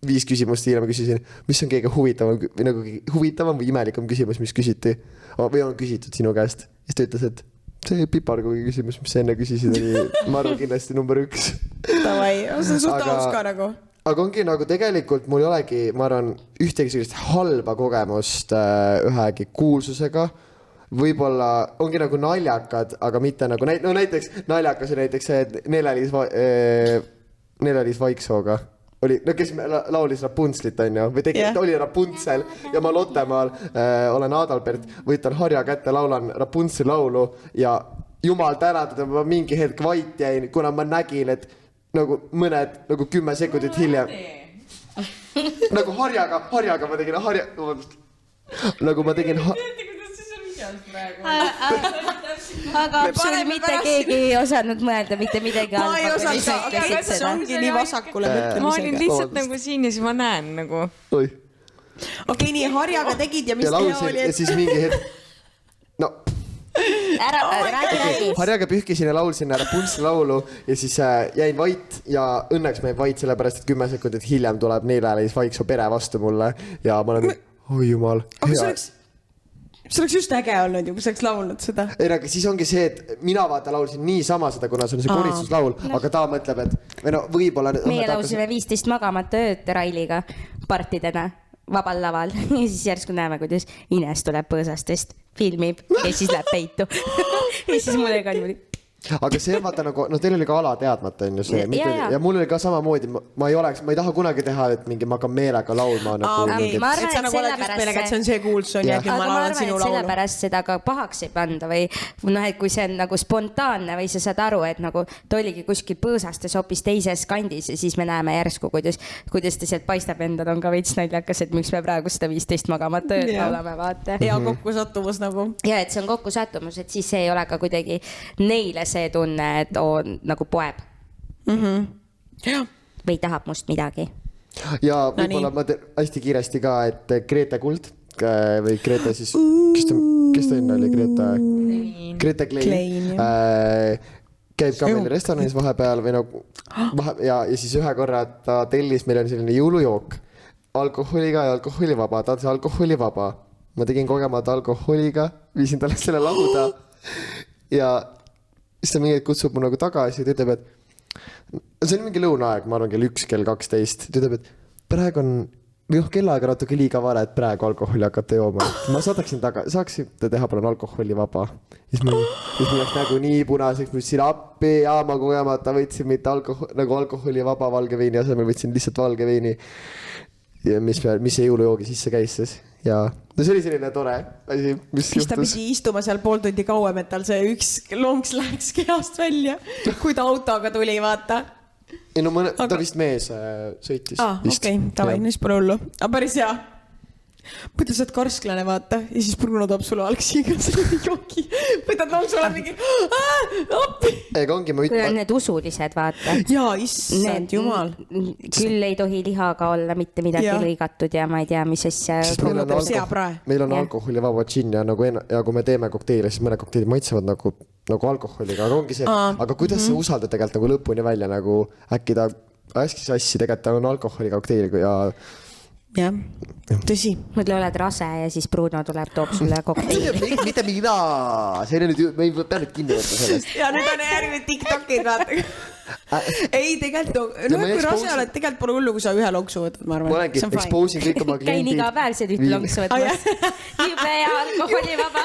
5 küsimust hiljem küsisin, mis on kõige huvitavam või imelikam küsimus, mis küsiti? Või on küsitud sinu käest? Siis ta ütles, et see piparkoogi küsimus, mis enne küsisid, oli ma arvan kindlasti number 1. Tavai, see on suht aus ka nagu. Aga ongi nagu tegelikult mul ei olegi, ma arvan, ühtegi sellist halba kogemust ühegi kuulsusega. võib-olla ongi nagu naljakad, aga mitte nagu näiteks naljakas on näiteks see, et Nele-Liis Vaiksooga oli, no kes laulis Rapuntslit on ju, või tegelikult oli Rapuntsel ja ma Lottemaal olen Adalbert, võtan harja kätte, laulan Rapuntsel laulu ja jumal tänatud, ma mingi hetk vait jäin, kuna ma nägin, et nagu mõned, nagu 10 sekundit hiljem nagu harjaga ma tegin nagu ma tegin aga sul mitte keegi ei osanud mõelda mitte midagi ma ei osanud, aga see ongi nii vasakule mõtlemisega. Ma olin lihtsalt nagu siin ja siis ma näen nagu. Okei, nii harjaga tegid ja mis teha oli? Ja siis mingi hetk, no räägi. harjaga pühkisin ja laulsin Rapuntsel laulu ja siis jäin vait ja õnneks ma jäin vait sellepärast, et 10 sekundit hiljem tuleb Nele-Liis Vaiksoo pere vastu mulle ja ma olen oi jumal. Aga see oleks just äge olnud ju, kui sa oleks laulnud seda. Ei, aga siis ongi see, et mina vaata laulsin niisama seda, kuna see on see koristuslaul, aga ta mõtleb, et või no võib-olla... Meie laulsime 15 magamata ööd Railiga partidena vabal laval ja siis järsku näeme, kuidas Ines tuleb põõsastest, filmib ja siis läheb peitu. Ja siis mulle ka niimoodi... Aga see vaata nagu, no teil oli ka alateadmata on ju see, ja mul oli ka samamoodi, ma ei taha kunagi teha, et mingi ma hakkan meelega laulma nagu et sa nagu oled just meelega, et see on see kuulsun ja ma laulan sinu laulu. Sellepärast seda ka pahaks ei panda või noh, et kui see on nagu spontaanne või sa saad aru, et nagu ta oligi kuskil põõsastes hoopis teises kandis ja siis me näeme järsku, kuidas ta sealt paistab endal on ka veits naljakas, et miks me praegu seda 15 magamata ööd laulame, vaata. Ja kokkusattumus nagu. Ja, et see on kokkusattumus, et siis ei ole ka kuidagi neile see tunne, et on nagu poeb. Või tahab must midagi. Ja võib-olla ma hästi kiiresti ka, et Grete Kuld või Grete siis, kes ta enne oli? Grete Klein. Käib ka meil restoranis vahepeal või nagu ja siis ühe korra ta tellis, meil on selline jõulujook alkoholiga ja alkoholivaba, ta on see alkoholivaba. Ma tegin kogemata alkoholiga, viisin talle selle lauda ja siis ta mingi kutsub mu nagu tagasi ja ta ütleb, et see on mingi lõunaaeg, ma arvan kell 1, kell 12. Ta ütleb, et praegu on või kellaaega natuke liiga vara, et praegu alkoholi hakata jooma. Ma saaksite teha palun alkoholivaba. Siis mul läks nagu nii punaseks, ma võtsin appi ja ma kogemata võtsin mitte alkoholivaba valgeveini asemel, võtsin lihtsalt valgeveini. Ja mis see jõulujoogi sisse käis siis. Ja no see oli selline tore asi, mis juhtus. Ta pidi istuma seal pool tundi kauem, et tal see üks lonks läheks kehast välja, kui ta autoga tuli, vaata. Ei no ta vist mees sõitis. Okei, tavai, nüüd pole hullu. Aga päris hea. Mõtle, sa oled karsklane, vaata, ja siis Bruno toob sulle algsiga selle joogi. Võtad lonksulle mingi, appi! Ega ongi, ma kui on need usulised, vaata. Jaa, issand jumal. Küll ei tohi lihaga olla mitte midagi lõigatud ja ma ei tea, mis asja. Meil on alkoholivaba džinn ja kui me teeme kokteile, siis mõne kokteili maitsevad nagu alkoholiga, aga ongi see, aga kuidas sa usaldad tegelikult nagu lõpuni välja, nagu äkki ta hästi sassi tegelikult on alkoholiga kokteili ja jah, tõsi. Mõtle, oled rase ja siis Bruno tuleb, toob sulle kokteili. Mitte mina, see on nüüd, me ei pea nüüd kinni võtta sellest. Ja nüüd on järgmine TikTokid, vaata. Ei, tegelikult, kui rase oled, tegelikult pole hullu, kui sa ühe lonksu võtad, ma arvan. Ma olengi exposing kõik oma kliendid. Käin iga päev see tüüpi lonksu võtmas. Jube ja alkoholivaba.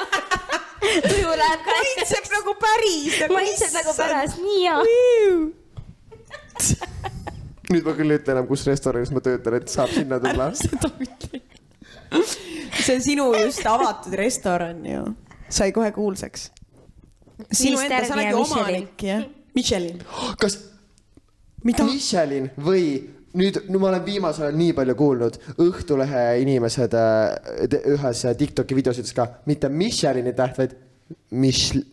Tuju läheb ka. Maitseb nagu päris. Maitseb nagu pärast, nii hea. Nüüd ma küll ütlen enam, kus restoranis ma töötan, et saab sinna tulla. See on sinu just avatud restoran ju. Sai kohe kuulsaks. Sinu enda, sa olegi omanik, jah? Michelin. Kas Michelin või nüüd ma olen viimasel ajal nii palju kuulnud Õhtulehe inimesed ühes TikToki videos ütles ka mitte Michelini täht, vaid Michelin.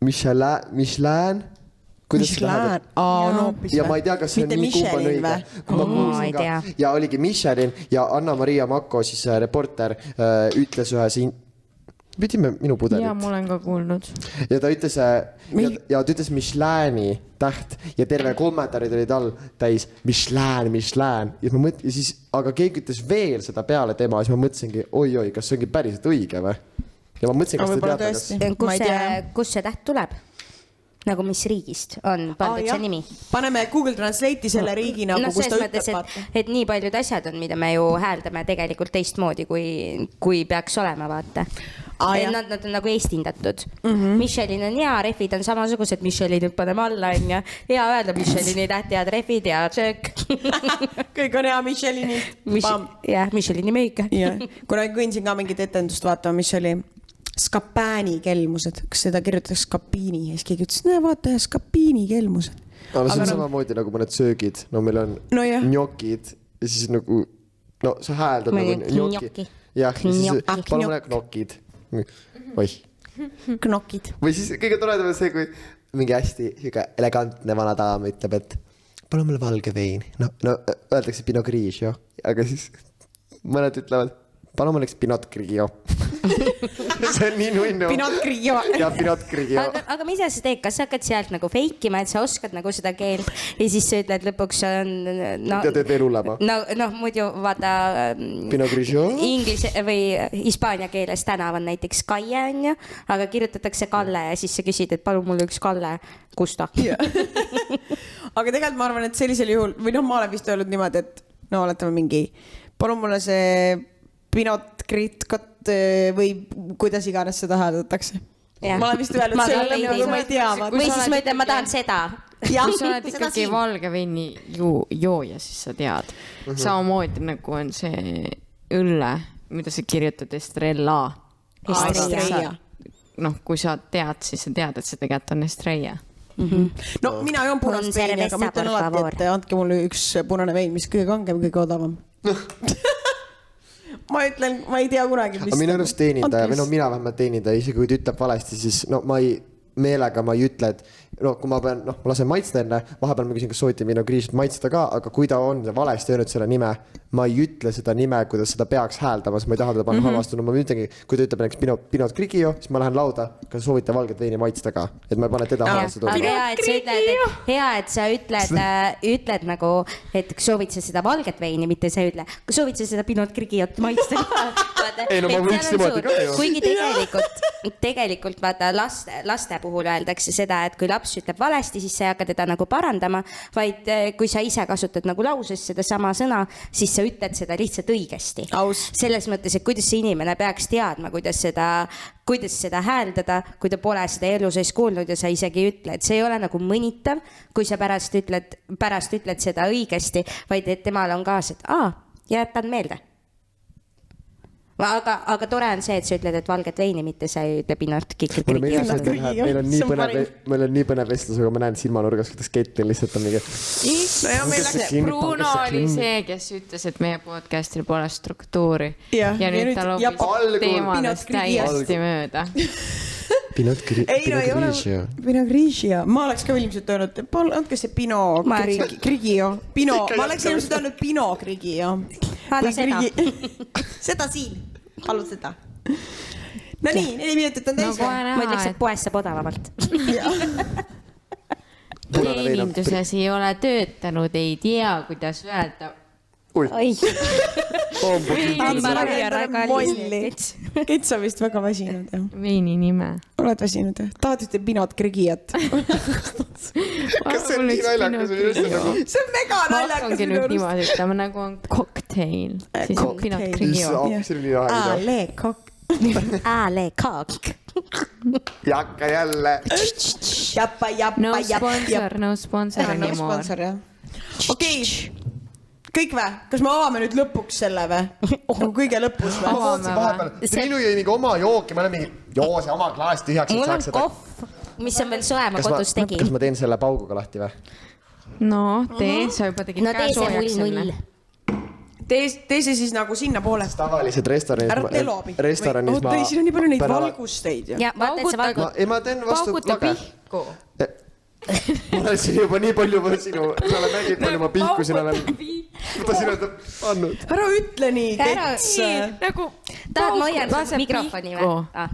Michelin, ja ma ei tea, kas see on nii kumb on õige. Kui ma kuulsin ka, ja oligi Michelin ja Anna-Maria Makko, siis reporter, ütles ühes pidime minu pudelit. Ja, ma olen ka kuulnud. Ja ta ütles, ja ta ütles Michelini täht ja terve kommentaarid olid all täis Michelin. Ja ma mõtlesin, siis, aga keegi ütles veel seda peale tema, siis ma mõtlesingi, oi, kas see ongi päriselt õige või? Ja ma mõtlesin, kas te teate, kus see täht tuleb? Nagu mis riigist on pandud see nimi? Paneme Google Translate'i selle riigi nagu, kus ta ütleb. Et nii paljud asjad on, mida me ju hääldame tegelikult teistmoodi, kui peaks olema, vaata. jah. Nad on nagu eestindatud. Michelin on hea, rehvid on samasugused, Michelinid paneme alla, on ju. Hea öelda Michelini tähti, head rehvid ja söök. kõik on hea Michelini. Jah, Michelini müük. Kuna kõnsin ka mingit etendust vaatama, mis oli Skapääni kelmused. Kas seda kirjutatakse Skapiini? Ja siis keegi ütles, näe vaata, Skapiini kelmused. No, see on samamoodi nagu mõned söögid. No meil on njokid ja siis nagu, no sa hääldad nagu njoki. Jah, ja siis palun mõne knokid. Oih. Knokid. Või siis kõige toredam on see, kui mingi hästi elegantne vana daam ütleb, et palun mulle valge vein. No öeldakse Pinot Grigio, aga siis mõned ütlevad, palun mulle üks Pinot Grigio. See on nii nunnu. Pinot Grigio. Ja Pinot Grigio. Aga mida sa teed? Kas sa hakkad sealt nagu feikima, et sa oskad nagu seda keelt ja siis sa ütled lõpuks on... Ja teed veel hullema. No muidu vaata... Pinot Grigio. Inglise või hispaania keeles tänav on näiteks Kaie on ju, aga kirjutatakse Kalle ja siis sa küsid, et palun mulle üks Kalle. Kusta? Aga tegelikult ma arvan, et sellisel juhul, või noh, ma olen vist öelnud niimoodi, et no oletame mingi, palun mulle see Pinot Gritkot või kuidas iganes seda hääldatakse. Ma olen vist öelnud selle, aga ma ei tea. Või siis ma ütlen, ma tahan seda. Kui sa oled ikkagi valge veini jooja, siis sa tead. Samamoodi nagu on see õlle, mida sa kirjutad Estrella. Estrella. Noh, kui sa tead, siis sa tead, et see tegelikult on Estrella. No mina joon punast veini, aga ma ütlen alati, et andke mulle üks punane vein, mis kõige kangem, kõige odavam. Ma ütlen, ma ei tea kunagi, mis... Minu arust teenindaja, või no mina vähemalt teenindaja, isegi kui ta ütleb valesti, siis no ma ei... meelega ma ei ütle, et no kui ma pean, noh, ma lasen maitsta enne, vahepeal ma küsin, kas sooviti minu Grigit maitsta ka, aga kui ta on valesti öelnud selle nime, ma ei ütle seda nime, kuidas seda peaks hääldama, siis ma ei taha teda panna halvastuna, ma ütlengi, kui ta ütleb näiteks Pinot Grigio, siis ma lähen lauda, kas soovite valget veini maitsta ka, et ma ei pane teda halvastuna. Hea, et sa ütled nagu, et soovid sa seda valget veini, mitte sa ütle, kas soovid sa seda Pinot Grigiot maitsta ka? Ei, no ma võiks niimoodi ka ju. Kuigi tegelikult vaata laste puhul öeldakse seda, et kui laps ütleb valesti, siis sa ei hakka teda nagu parandama, vaid kui sa ise kasutad nagu lauses seda sama sõna, siis sa ütled seda lihtsalt õigesti. Selles mõttes, et kuidas see inimene peaks teadma, kuidas seda hääldada, kui ta pole seda elu sees kuulnud ja sa isegi ütle, et see ei ole nagu mõnitav, kui sa pärast ütled seda õigesti, vaid et temal on ka see, et jätan meelde. Aga tore on see, et sa ütled, et valget veini, mitte sa ei ütle Pinot Grigio. Meil on nii põnev vestlus, aga ma näen silmanurgas, kuidas Ketil lihtsalt on mingi... Bruno oli see, kes ütles, et meie podcastil pole struktuuri. Ja nüüd ta loobis teemadest täiesti mööda. Pinot Grigio. Pinot Grigio. Ma oleks ka ilmselt öelnud, andke see Pinot Grigio. Ma oleks ilmselt öelnud Pinot Grigio. Seda siin. Halud seda. No nii, 4 minutit on täis. Ma ütleks, et poes saab odavamalt. Teeninduses ei ole töötanud, ei tea, kuidas öelda. Oi. Kets on vist väga väsinud. Veini nime. Oled väsinud, jah? Tahad ühte Pinot Grigiat? Kas see on nii naljakas? See on mega naljakas. Ma hakkangi nüüd niimoodi ütlema, nagu on cocktail. Siis on Pinot Grigio. Ale kok. Jakka jälle. No sponsor anymore. Okei. Kõik vä? Kas me avame nüüd lõpuks selle vä? Kõige lõpus vä? Triinu jäi mingi oma jooki, ma olen mingi joose oma klaas tühjaks. Mul on kohv, mis on veel soema kodus tegi. Kas ma teen selle pauguga lahti vä? No, tee, sa juba tegid käe soojaks enne. Tee see siis nagu sinna poole. Tavalised restoranis. Ära tee loobi. Restoranis ma... Siin on nii palju neid valgusteid. Ma teen vastu lage. Pihku. Ma olen siin juba nii palju sinu, sa oled nägid palju ma pihku siin olen. Võta sinu andnud. Ära ütle nii, Kets. Nagu tahad ma hoian mikrofoni vä?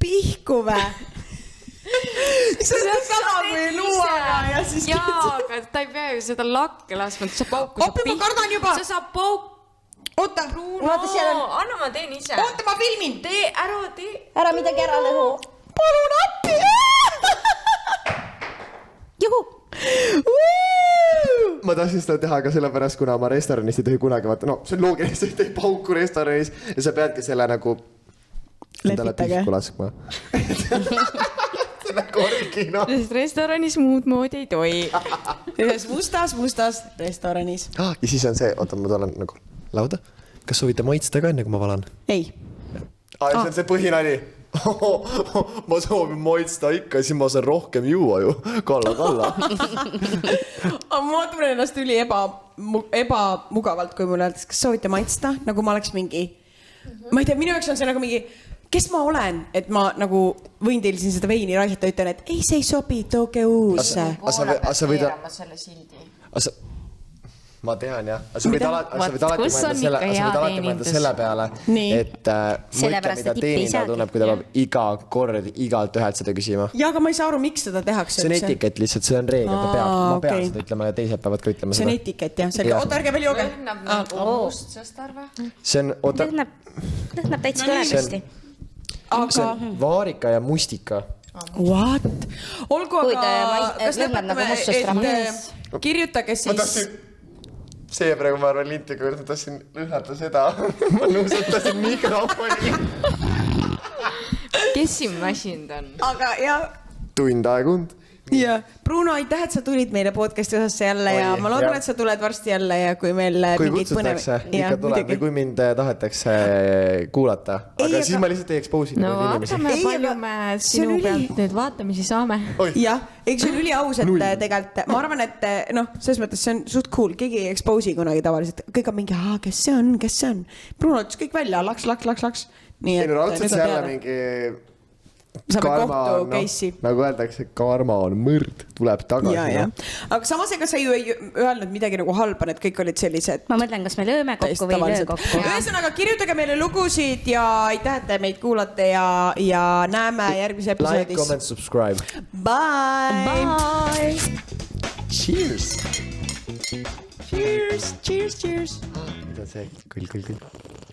Pihku vä? See on sama kui luuaga ja siis... Jaa, aga ta ei pea ju seda lakke laskma, sa pauku saab pihku. Ma kardan juba. Sa saab pauk... Oota, anna ma teen ise. Oota, ma filmin. Ära midagi ära lõhu. Palun appi! Juhu! Ma tahtsin seda teha ka sellepärast, kuna ma restoranis ei tohi kunagi vaata, no see on loogiline, sa ei tee pauku restoranis ja sa peadki selle nagu endale Lehvitage. pihku laskma . see on nagu originaal . sest restoranis muud moodi ei tohi . ühes mustas restoranis . ja siis on see , oota , ma tulen nagu lauda . kas soovite maitsta ka enne , kui ma valan ? ei . see on see põhinali . ma soovin maitsta ikka , siis ma saan rohkem juua ju . kalla . ma tunnen ennast üli ebamugavalt , kui mulle öeldakse , kas soovite maitsta , nagu ma oleks mingi , ma ei tea , minu jaoks on see nagu mingi , kes ma olen , et ma nagu võin teil siin seda veini raisata , ütlen , et ei , see ei sobi , tooge uus . sa võid . ma tean jah , sa võid alati mõelda selle peale , et mõtle , Sellepärast, mida et tipp ei teenindaja saagi. tunneb , kui ta peab iga kord igalt ühelt seda küsima . ja aga ma ei saa aru , miks seda tehakse see on etikett lihtsalt , see on reegel , ma pean okei. seda ütlema ja teised peavad ka ütlema see on seda . etikett jah , selge , Jah. oota , ärge veel jooge . see on , oota , lõhnab täitsa toredasti . see aga on vaarika ja mustika . what ? olgu , Kuid, aga kas lõhnab nagu lõpetame , mustust et kirjutage siis . see praegu ma arvan linti , kui ma tahtsin lõhnata seda . ma nuusutasin mikrofoni . kes siin masinud on ? aga ja tund aega und . ja Bruno , aitäh , et sa tulid meile podcast'i osasse jälle ja Oi, ma loodan , jah. et sa tuled varsti jälle ja kui meil kui mingeid kutsutakse , ikka tuleb või kui mind tahetakse kuulata . aga Ei, siis aga- ma lihtsalt ei expose'i no neid inimesi . vaatame , Ei, palju aga me see on sinu üli- pealt nüüd vaatamisi saame . jah , eks see on ülihauas , et tegelikult ma arvan , et noh , selles mõttes see on suht cool , keegi ei expose'i kunagi tavaliselt , kõik on mingi , kes see on , kes see on . Bruno ütles kõik välja , laks . nii ei et no raudselt nüüd see on jälle teada . mingi . saame kohtu case'i . nagu öeldakse , karma on mõrd , tuleb tagasi . ja , ja , aga samas ega sa ju ei öelnud midagi nagu halba , need kõik olid sellised . ma mõtlen , kas me lööme kokku või ei löö kokku . ühesõnaga , kirjutage meile lugusid ja aitäh , et te meid kuulate ja näeme järgmises Like , episoodis . comment , subscribe . Bye . Cheers . Cheers , cheers , cheers . mida see ? kõll .